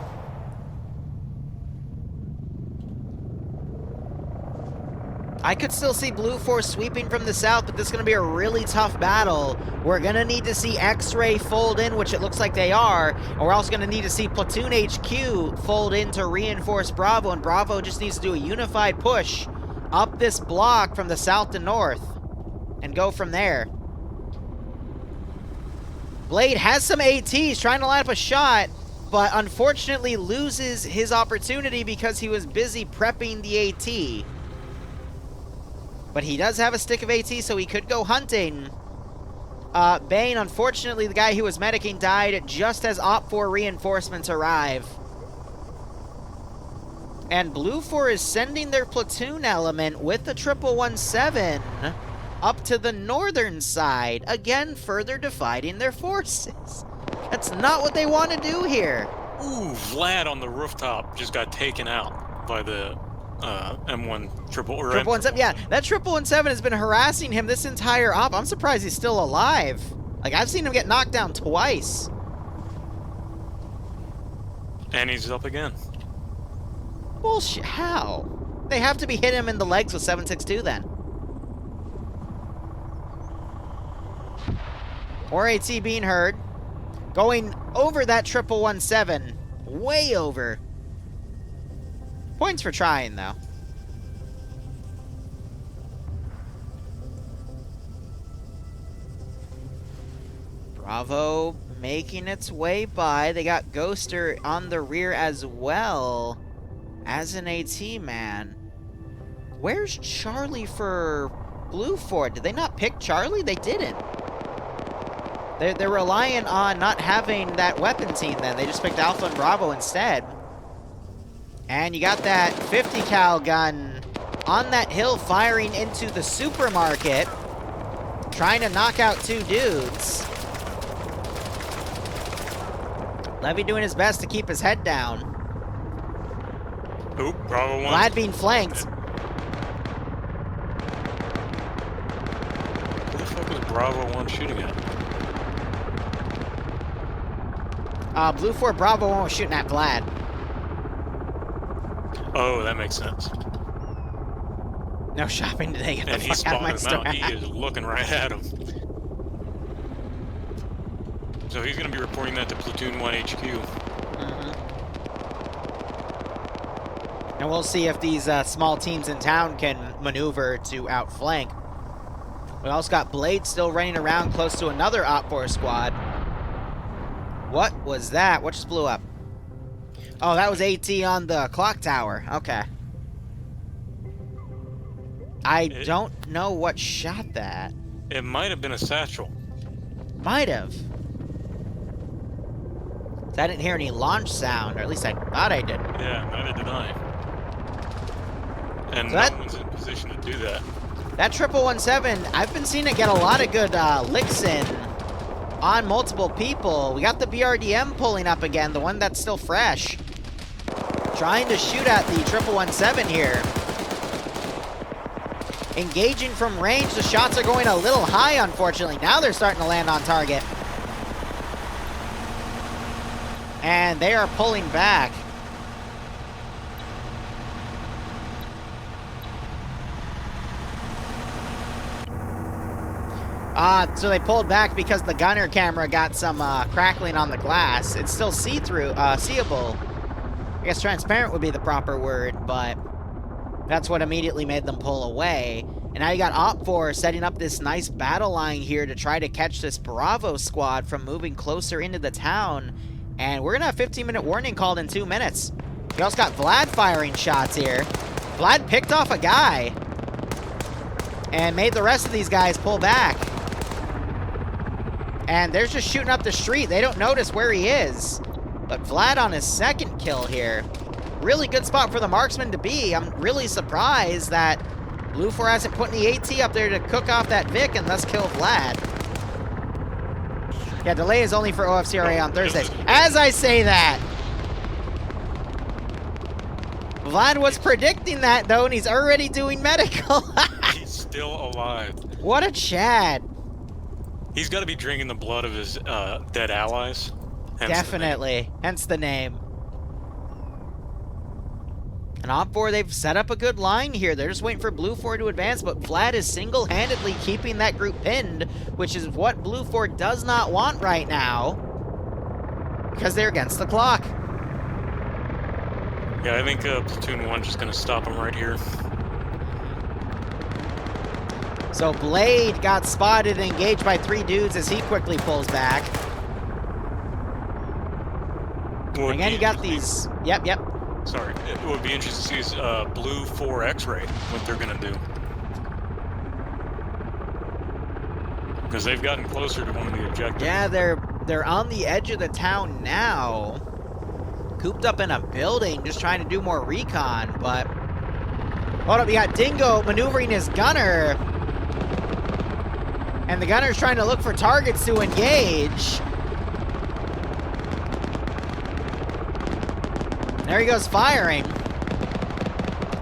I could still see Blue Force sweeping from the south, but this is going to be a really tough battle. We're going to need to see X-Ray fold in, which it looks like they are. And we're also going to need to see Platoon HQ fold in to reinforce Bravo. And Bravo just needs to do a unified push up this block from the south to north and go from there. Blade has some ATs trying to line up a shot, but unfortunately loses his opportunity because he was busy prepping the AT. But he does have a stick of AT, so he could go hunting. Bane, unfortunately, the guy who was medicing died just as Op4 reinforcements arrive. And Blue 4 is sending their platoon element with the 1117 up to the northern side, again further dividing their forces. That's not what they want to do here. Ooh, Vlad on the rooftop just got taken out by the M1 triple or 1117, yeah, that 1117 has been harassing him this entire op. I'm surprised he's still alive. Like, I've seen him get knocked down twice. And he's up again. Bullshit, how? They have to be hitting him in the legs with 7.62 then. More AT being heard. Going over that 1117. Way over. Points for trying, though. Bravo making its way by. They got Ghoster on the rear as well as an AT man. Where's Charlie for Blue Ford? Did they not pick Charlie? They didn't. They're relying on not having that weapon team then. They just picked Alpha and Bravo instead. And you got that 50 cal gun on that hill firing into the supermarket, trying to knock out 2 dudes. Levy doing his best to keep his head down. Oop, Bravo 1. Vlad being flanked. Who the fuck was Bravo 1 shooting at? Blue 4 Bravo 1 was shooting at Vlad. Oh, that makes sense. No shopping today. Get the And he's fuck out of my spotting him out. store. He is looking right at him. So he's going to be reporting that to Platoon 1 HQ. And we'll see if these small teams in town can maneuver to outflank. We also got Blade still running around close to another Op4 squad. What was that? What just blew up? Oh, that was AT on the clock tower. Okay. I don't know what shot that. It might have been a satchel. Might have. I didn't hear any launch sound, or at least I thought I did. Yeah, neither did I. And So no that- one's in position to do that. That 1117, I've been seeing it get a lot of good licks in on multiple people. We got the BRDM pulling up again, the one that's still fresh. Trying to shoot at the 1117 here. Engaging from range, the shots are going a little high, unfortunately. Now they're starting to land on target. And they are pulling back. So they pulled back because the gunner camera got some crackling on the glass. It's still see-through, seeable. I guess transparent would be the proper word, but that's what immediately made them pull away. And now you got Op4 setting up this nice battle line here to try to catch this Bravo squad from moving closer into the town. And we're going to have 15-minute warning called in 2 minutes. We also got Vlad firing shots here. Vlad picked off a guy and made the rest of these guys pull back. And they're just shooting up the street. They don't notice where he is. But Vlad on his second kill here. Really good spot for the marksman to be. I'm really surprised that Blue 4 hasn't put any AT up there to cook off that Vic and thus kill Vlad. Yeah, delay is only for OFCRA on Thursdays. As I say that, Vlad was predicting that, though, and he's already doing medical. He's still alive. What a Chad. He's got to be drinking the blood of his dead allies. Hence Definitely. Hence the name. And Op4, they've set up a good line here. They're just waiting for Blue 4 to advance, but Vlad is single-handedly keeping that group pinned, which is what Blue 4 does not want right now, because they're against the clock. Yeah, I think Platoon 1 just going to stop him right here. So Blade got spotted and engaged by 3 dudes as he quickly pulls back. Would Again, be you got interesting- these... Yep. Sorry, it would be interesting to see Blue 4 X-ray, what they're going to do. Because they've gotten closer to one of the objectives. Yeah, they're on the edge of the town now. Cooped up in a building, just trying to do more recon, but... Hold up, you got Dingo maneuvering his gunner. And the gunner's trying to look for targets to engage. There he goes firing.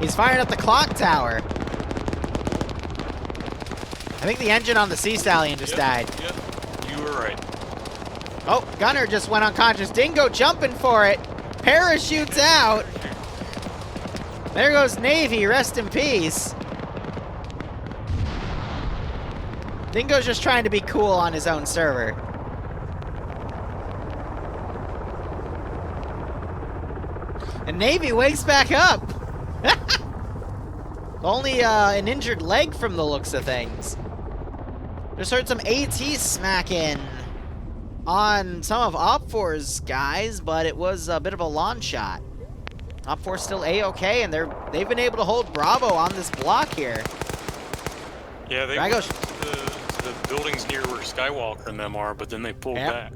He's firing at the clock tower. I think the engine on the Sea Stallion just died. Yep, you were right. Oh, gunner just went unconscious. Dingo jumping for it. Parachutes out. There goes Navy, rest in peace. Dingo's just trying to be cool on his own server. And Navy wakes back up. Only an injured leg from the looks of things. Just heard some AT smacking on some of Op4's guys, but it was a bit of a lawn shot. Op4 still A-okay, and they've been able to hold Bravo on this block here. Yeah, they Drago went to the buildings near where Skywalker and them are, but then they pulled back.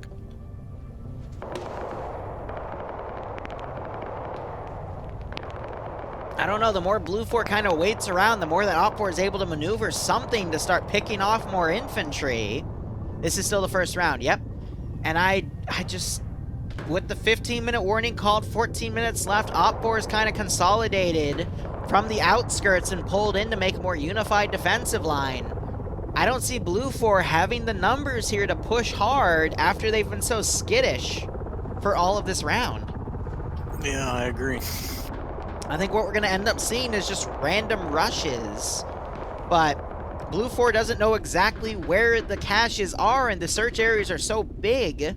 I don't know, the more Blue 4 kind of waits around, the more that Op4 is able to maneuver something to start picking off more infantry. This is still the first round, yep. And I just, with the 15-minute warning called, 14 minutes left, Op4 is kind of consolidated from the outskirts and pulled in to make a more unified defensive line. I don't see Blue 4 having the numbers here to push hard after they've been so skittish for all of this round. Yeah, I agree. I think what we're going to end up seeing is just random rushes. But Blue 4 doesn't know exactly where the caches are, and the search areas are so big.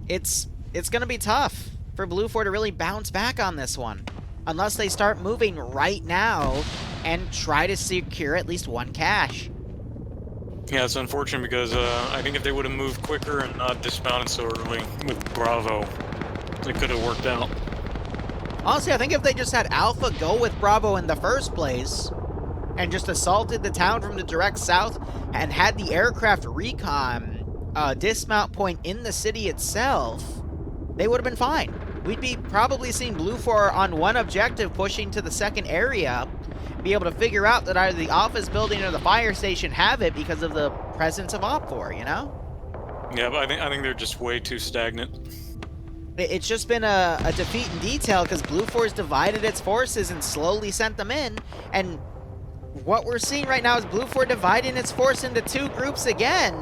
It's going to be tough for Blue 4 to really bounce back on this one. Unless they start moving right now and try to secure at least one cache. Yeah, it's unfortunate because I think if they would have moved quicker and not dismounted so early with Bravo, it could have worked out. Honestly, I think if they just had Alpha go with Bravo in the first place and just assaulted the town from the direct south and had the aircraft recon dismount point in the city itself, they would have been fine. We'd be probably seeing Blue 4 on one objective pushing to the second area, be able to figure out that either the office building or the fire station have it because of the presence of Op4, you know? Yeah, but I think they're just way too stagnant. It's just been a defeat in detail because Blue 4's divided its forces and slowly sent them in. And what we're seeing right now is Blue 4 dividing its force into two groups again.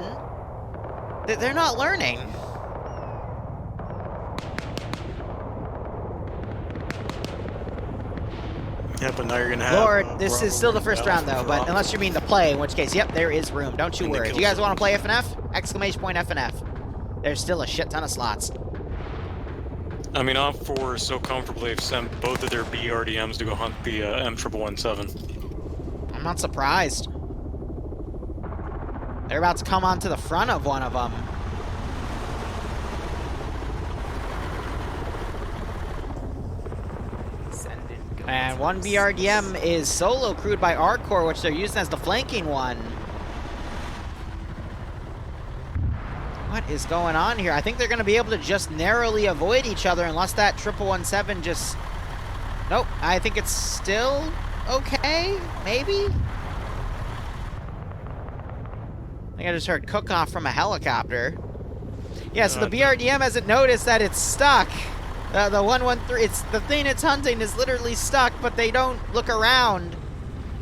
They're not learning. Yeah, but now you're going to have... Lord, this is still the first round though, but unless you mean to play, in which case, yep, there is room. Don't you worry. Do you guys want to play FNF? Exclamation point FNF. There's still a shit ton of slots. I mean, Op4 is so comfortable they've sent both of their BRDMs to go hunt the M117. I'm not surprised. They're about to come onto the front of one of them. And one BRDM is solo crewed by Arcor, which they're using as the flanking one. What is going on here? I think they're going to be able to just narrowly avoid each other unless that 1117 just... Nope, I think it's still okay, maybe? I think I just heard cook-off from a helicopter. Yeah, so the BRDM hasn't noticed that it's stuck. The 113, it's the thing it's hunting is literally stuck, but they don't look around.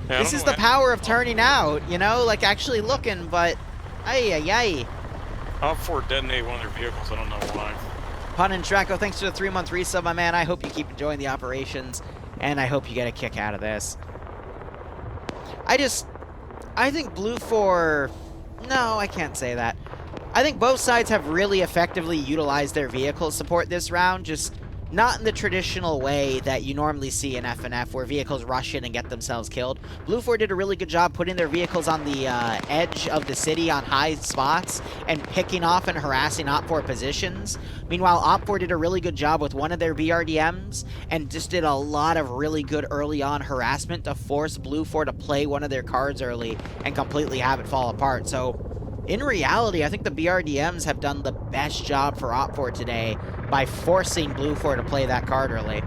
Yeah, this is the power of turning out, you know? Like, actually looking, but... Ay. Op4 detonated one of their vehicles, I don't know why. Pun and Draco, thanks for the 3-month resub, my man. I hope you keep enjoying the operations, and I hope you get a kick out of this. I think Blue 4... No, I can't say that. I think both sides have really effectively utilized their vehicle support this round, just not in the traditional way that you normally see in FNF, where vehicles rush in and get themselves killed. Blue 4 did a really good job putting their vehicles on the edge of the city on high spots and picking off and harassing Op4 positions. Meanwhile, Op4 did a really good job with one of their BRDMs and just did a lot of really good early on harassment to force Blue 4 to play one of their cards early and completely have it fall apart. So, in reality, I think the BRDMs have done the best job for Op4 today by forcing Blue 4 to play that card early.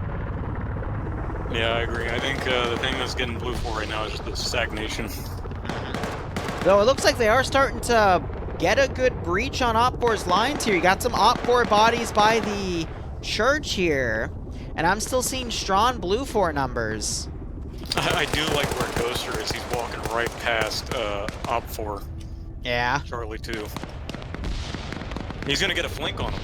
Yeah, I agree. I think the thing that's getting Blue 4 right now is just the stagnation. Though it looks like they are starting to get a good breach on Op4's lines here. You got some Op4 bodies by the church here, and I'm still seeing strong Blue 4 numbers. I do like where Ghoster is. He's walking right past Op4. Yeah. Charlie, too. He's going to get a flank on him.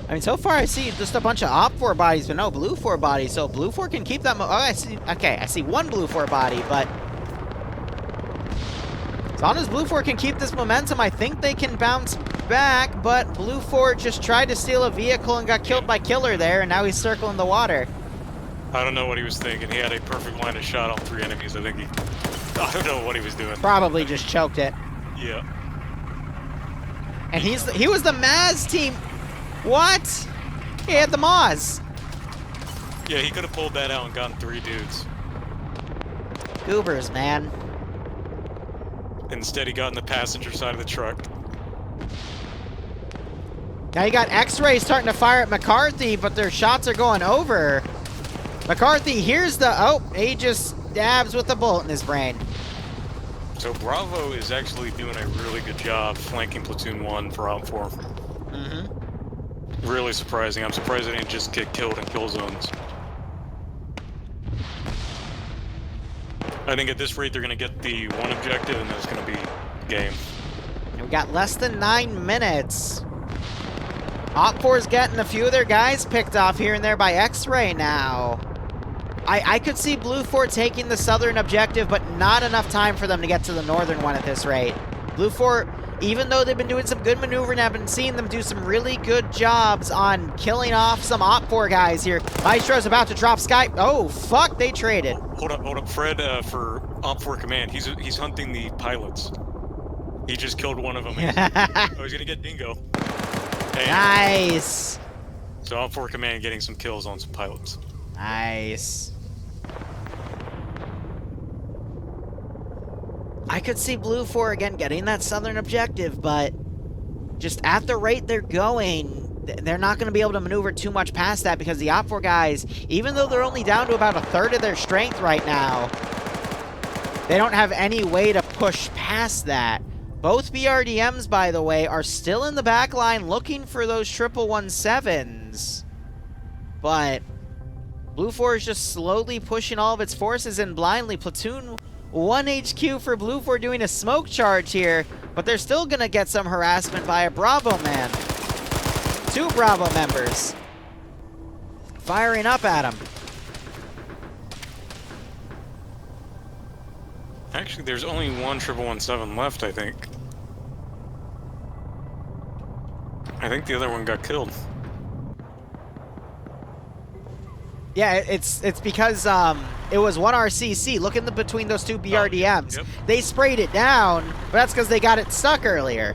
I mean, so far I see just a bunch of Op4 bodies, but no Blue 4 bodies. So Blue 4 can keep that... I see... Okay, I see one Blue 4 body, but... As long as Blue 4 can keep this momentum, I think they can bounce back, but Blue 4 just tried to steal a vehicle and got killed by Killer there, and now he's circling the water. I don't know what he was thinking. He had a perfect line of shot on 3 enemies. I think I don't know what he was doing. Probably just choked it. Yeah. And he was the Maz team. What? He had the Maz. Yeah, he could have pulled that out and gotten 3 dudes. Goobers, man. Instead, he got in the passenger side of the truck. Now you got X-Ray starting to fire at McCarthy, but their shots are going over. McCarthy hears the... Oh, he just dabs with a bullet in his brain. So Bravo is actually doing a really good job flanking Platoon 1 for Op 4. Mm-hmm. Really surprising. I'm surprised they didn't just get killed in kill zones. I think at this rate they're going to get the one objective and then it's going to be game. And we got less than 9 minutes. Op 4's getting a few of their guys picked off here and there by X-Ray now. I could see Blue 4 taking the southern objective, but not enough time for them to get to the northern one at this rate. Blue 4, even though they've been doing some good maneuvering, I've been seeing them do some really good jobs on killing off some Op 4 guys here. Maestro's about to drop Sky. Oh, fuck, they traded. Hold up. Fred, for Op 4 command, he's hunting the pilots. He just killed one of them. Oh, he's gonna get Dingo. And Nice. so Op 4 command getting some kills on some pilots. Nice. I could see Blue 4 again getting that southern objective, but just at the rate they're going, they're not going to be able to maneuver too much past that because the Op 4 guys, even though they're only down to about a third of their strength right now, they don't have any way to push past that. Both BRDMs, by the way, are still in the back line looking for those 117s, but Blue 4 is just slowly pushing all of its forces in blindly. Platoon 1 HQ for Blue 4 doing a smoke charge here, but they're still going to get some harassment by a Bravo man. 2 Bravo members firing up at him. Actually, there's only one 117 left, I think. I think the other one got killed. Yeah, it's because it was 1 RCC. Look in the between those 2 BRDMs. Yep. They sprayed it down, but that's because they got it stuck earlier.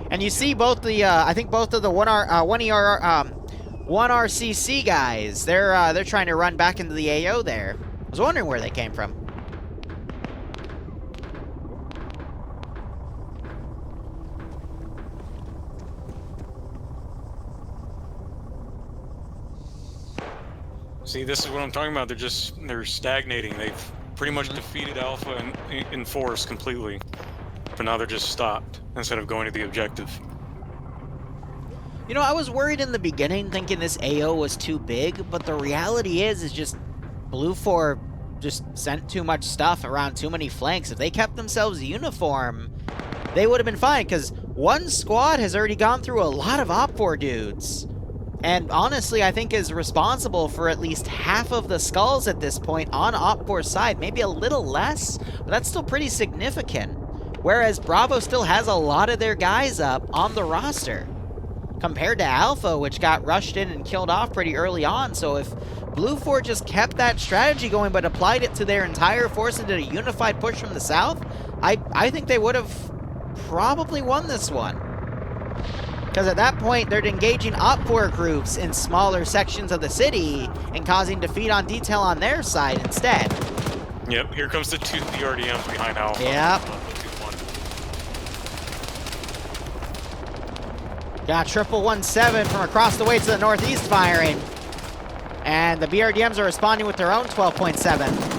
And you see both the I think both of the 1 RCC guys. They're trying to run back into the AO there. I was wondering where they came from. See, this is what I'm talking about. They're stagnating. They've pretty much defeated Alpha in force completely, but now they're just stopped instead of going to the objective. You know, I was worried in the beginning thinking this AO was too big, but the reality is just Blue 4 just sent too much stuff around too many flanks. If they kept themselves uniform, they would have been fine, because one squad has already gone through a lot of Op 4 dudes. And honestly, I think is responsible for at least half of the skulls at this point on Op 4's side. Maybe a little less, but that's still pretty significant. Whereas Bravo still has a lot of their guys up on the roster, compared to Alpha, which got rushed in and killed off pretty early on. So if Blue 4 just kept that strategy going, but applied it to their entire force and did a unified push from the south, I think they would have probably won this one. Because at that point, they're engaging Op 4 groups in smaller sections of the city and causing defeat on detail on their side instead. Yep, here comes the 2 BRDMs behind Alpha. Yep. Got 117 from across the way to the northeast firing. And the BRDMs are responding with their own 12.7.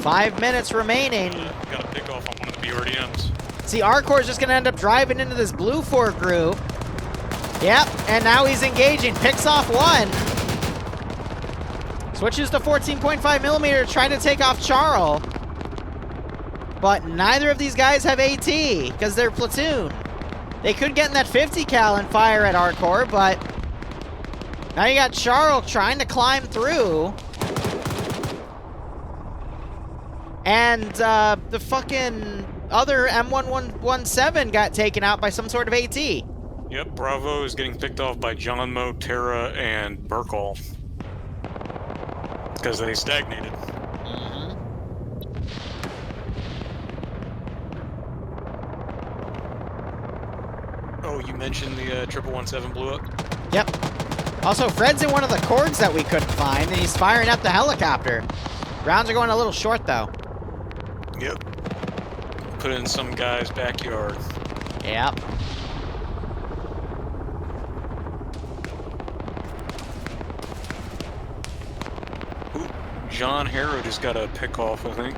5 minutes remaining. Got a pick off on one of the BRDMs. See, Arcor's just going to end up driving into this Blue 4 group. Yep, and now he's engaging. Picks off 1. Switches to 14.5mm, trying to take off Charles. But neither of these guys have AT, because they're platoon. They could get in that 50 cal and fire at Arcor, but now you got Charles trying to climb through. And the fucking other M1117 got taken out by some sort of AT. Yep, Bravo is getting picked off by John Mo, Terra, and Burkall. Because they stagnated. Oh, you mentioned the 117 blew up? Yep. Also, Fred's in one of the cords that we couldn't find, and he's firing at the helicopter. Rounds are going a little short, though. Yep. put in some guy's backyard. Yep. Ooh, John Harrow just got a pick off, I think.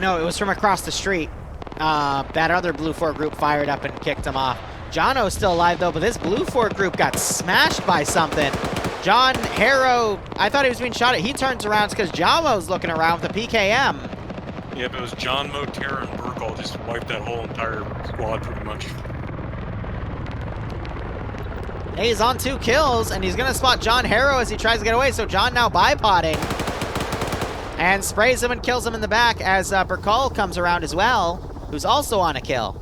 No, it was from across the street. That other Blue 4 group fired up and kicked him off. Jono's still alive, though, but this Blue 4 group got smashed by something. John Harrow, I thought he was being shot at. He turns around because Jamo's looking around with the PKM. Yep, it was John Motera and Burkle just wiped that whole entire squad pretty much. He's on 2 kills, and he's going to spot John Harrow as he tries to get away. So John now bipoding and sprays him and kills him in the back as Burkle comes around as well, who's also on a kill.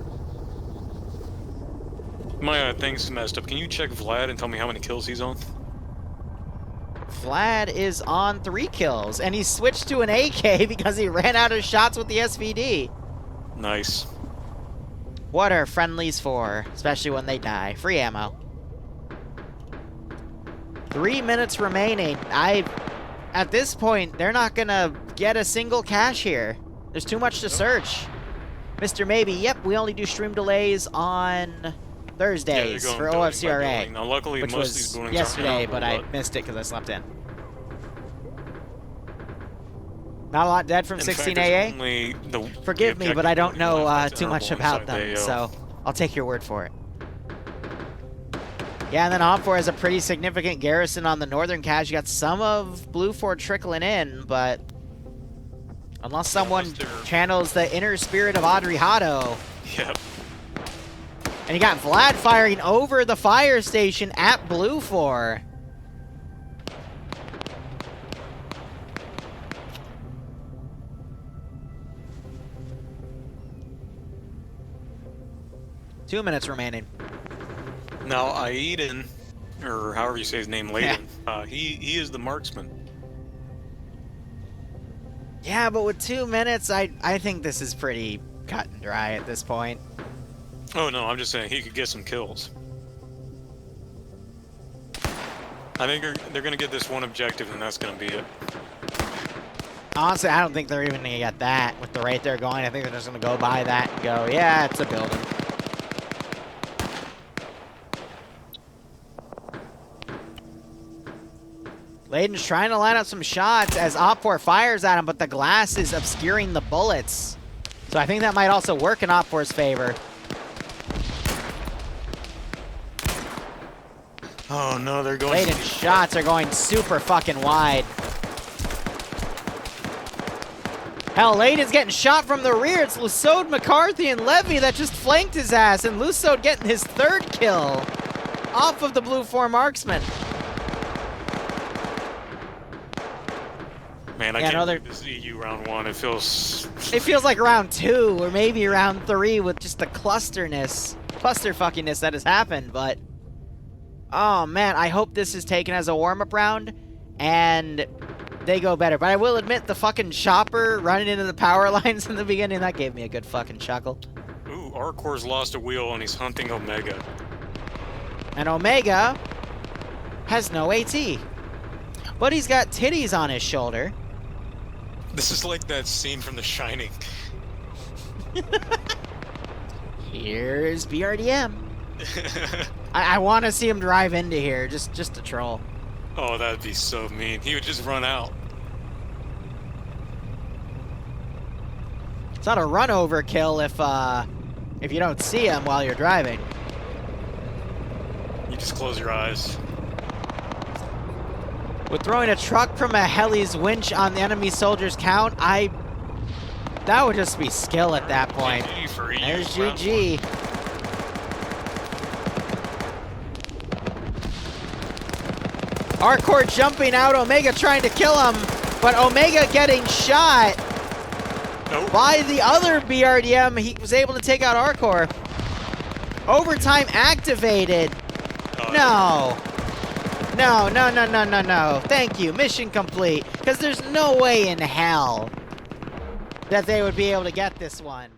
My thing's messed up. Can you check Vlad and tell me how many kills he's on? Vlad is on 3 kills, and he switched to an AK because he ran out of shots with the SVD. Nice. What are friendlies for? Especially when they die. Free ammo. 3 minutes remaining. At this point, they're not gonna get a single cache here. There's too much to search. Mr. Maybe, yep, we only do stream delays on Thursdays for OFCRA. Now, luckily, which most was of these buildings yesterday, but I missed it because I slept in. Not a lot dead from 16AA? Forgive me, but I don't know too much about them, so I'll take your word for it. Yeah, and then OPFOR has a pretty significant garrison on the northern cache. You got some of Blue 4 trickling in, but unless someone channels the inner spirit of Audrey Hotto. Yep. And you got Vlad firing over the fire station at Blue 4. Two minutes remaining. Now, Aiden, or however you say his name, Layden, he is the marksman. Yeah, but with 2 minutes, I think this is pretty cut and dry at this point. Oh, no, I'm just saying he could get some kills. I think they're going to get this one objective, and that's going to be it. Honestly, I don't think they're even going to get that with the rate they're going. I think they're just going to go by that and go, yeah, it's a building. Layden's trying to line up some shots as OPFOR fires at him, but the glass is obscuring the bullets. So I think that might also work in OPFOR's favor. Oh no, they're going. Layden's shots are going super fucking wide. Hell, Layden's getting shot from the rear. It's Lusode, McCarthy, and Levy that just flanked his ass, and Lusode getting his 3rd kill off of the Blue 4 marksman. Man, I can't believe this is EU round 1. It feels like round 2 or maybe round 3 with just the cluster fuckiness that has happened, but oh man, I hope this is taken as a warm-up round and they go better. But I will admit, the fucking chopper running into the power lines in the beginning, that gave me a good fucking chuckle. Ooh, Arcor's lost a wheel and he's hunting Omega. And Omega has no AT, but he's got titties on his shoulder. This is like that scene from The Shining. Here's BRDM. I want to see him drive into here, just to troll. Oh, that'd be so mean. He would just run out. It's not a run over kill if you don't see him while you're driving. You just close your eyes. With throwing a truck from a heli's winch on the enemy soldier's count, that would just be skill at that point. GG for EU. There's GG. Arcor jumping out, Omega trying to kill him, but Omega getting shot by the other BRDM. He was able to take out Arcor. Overtime activated. No. No. Thank you. Mission complete. Because there's no way in hell that they would be able to get this one.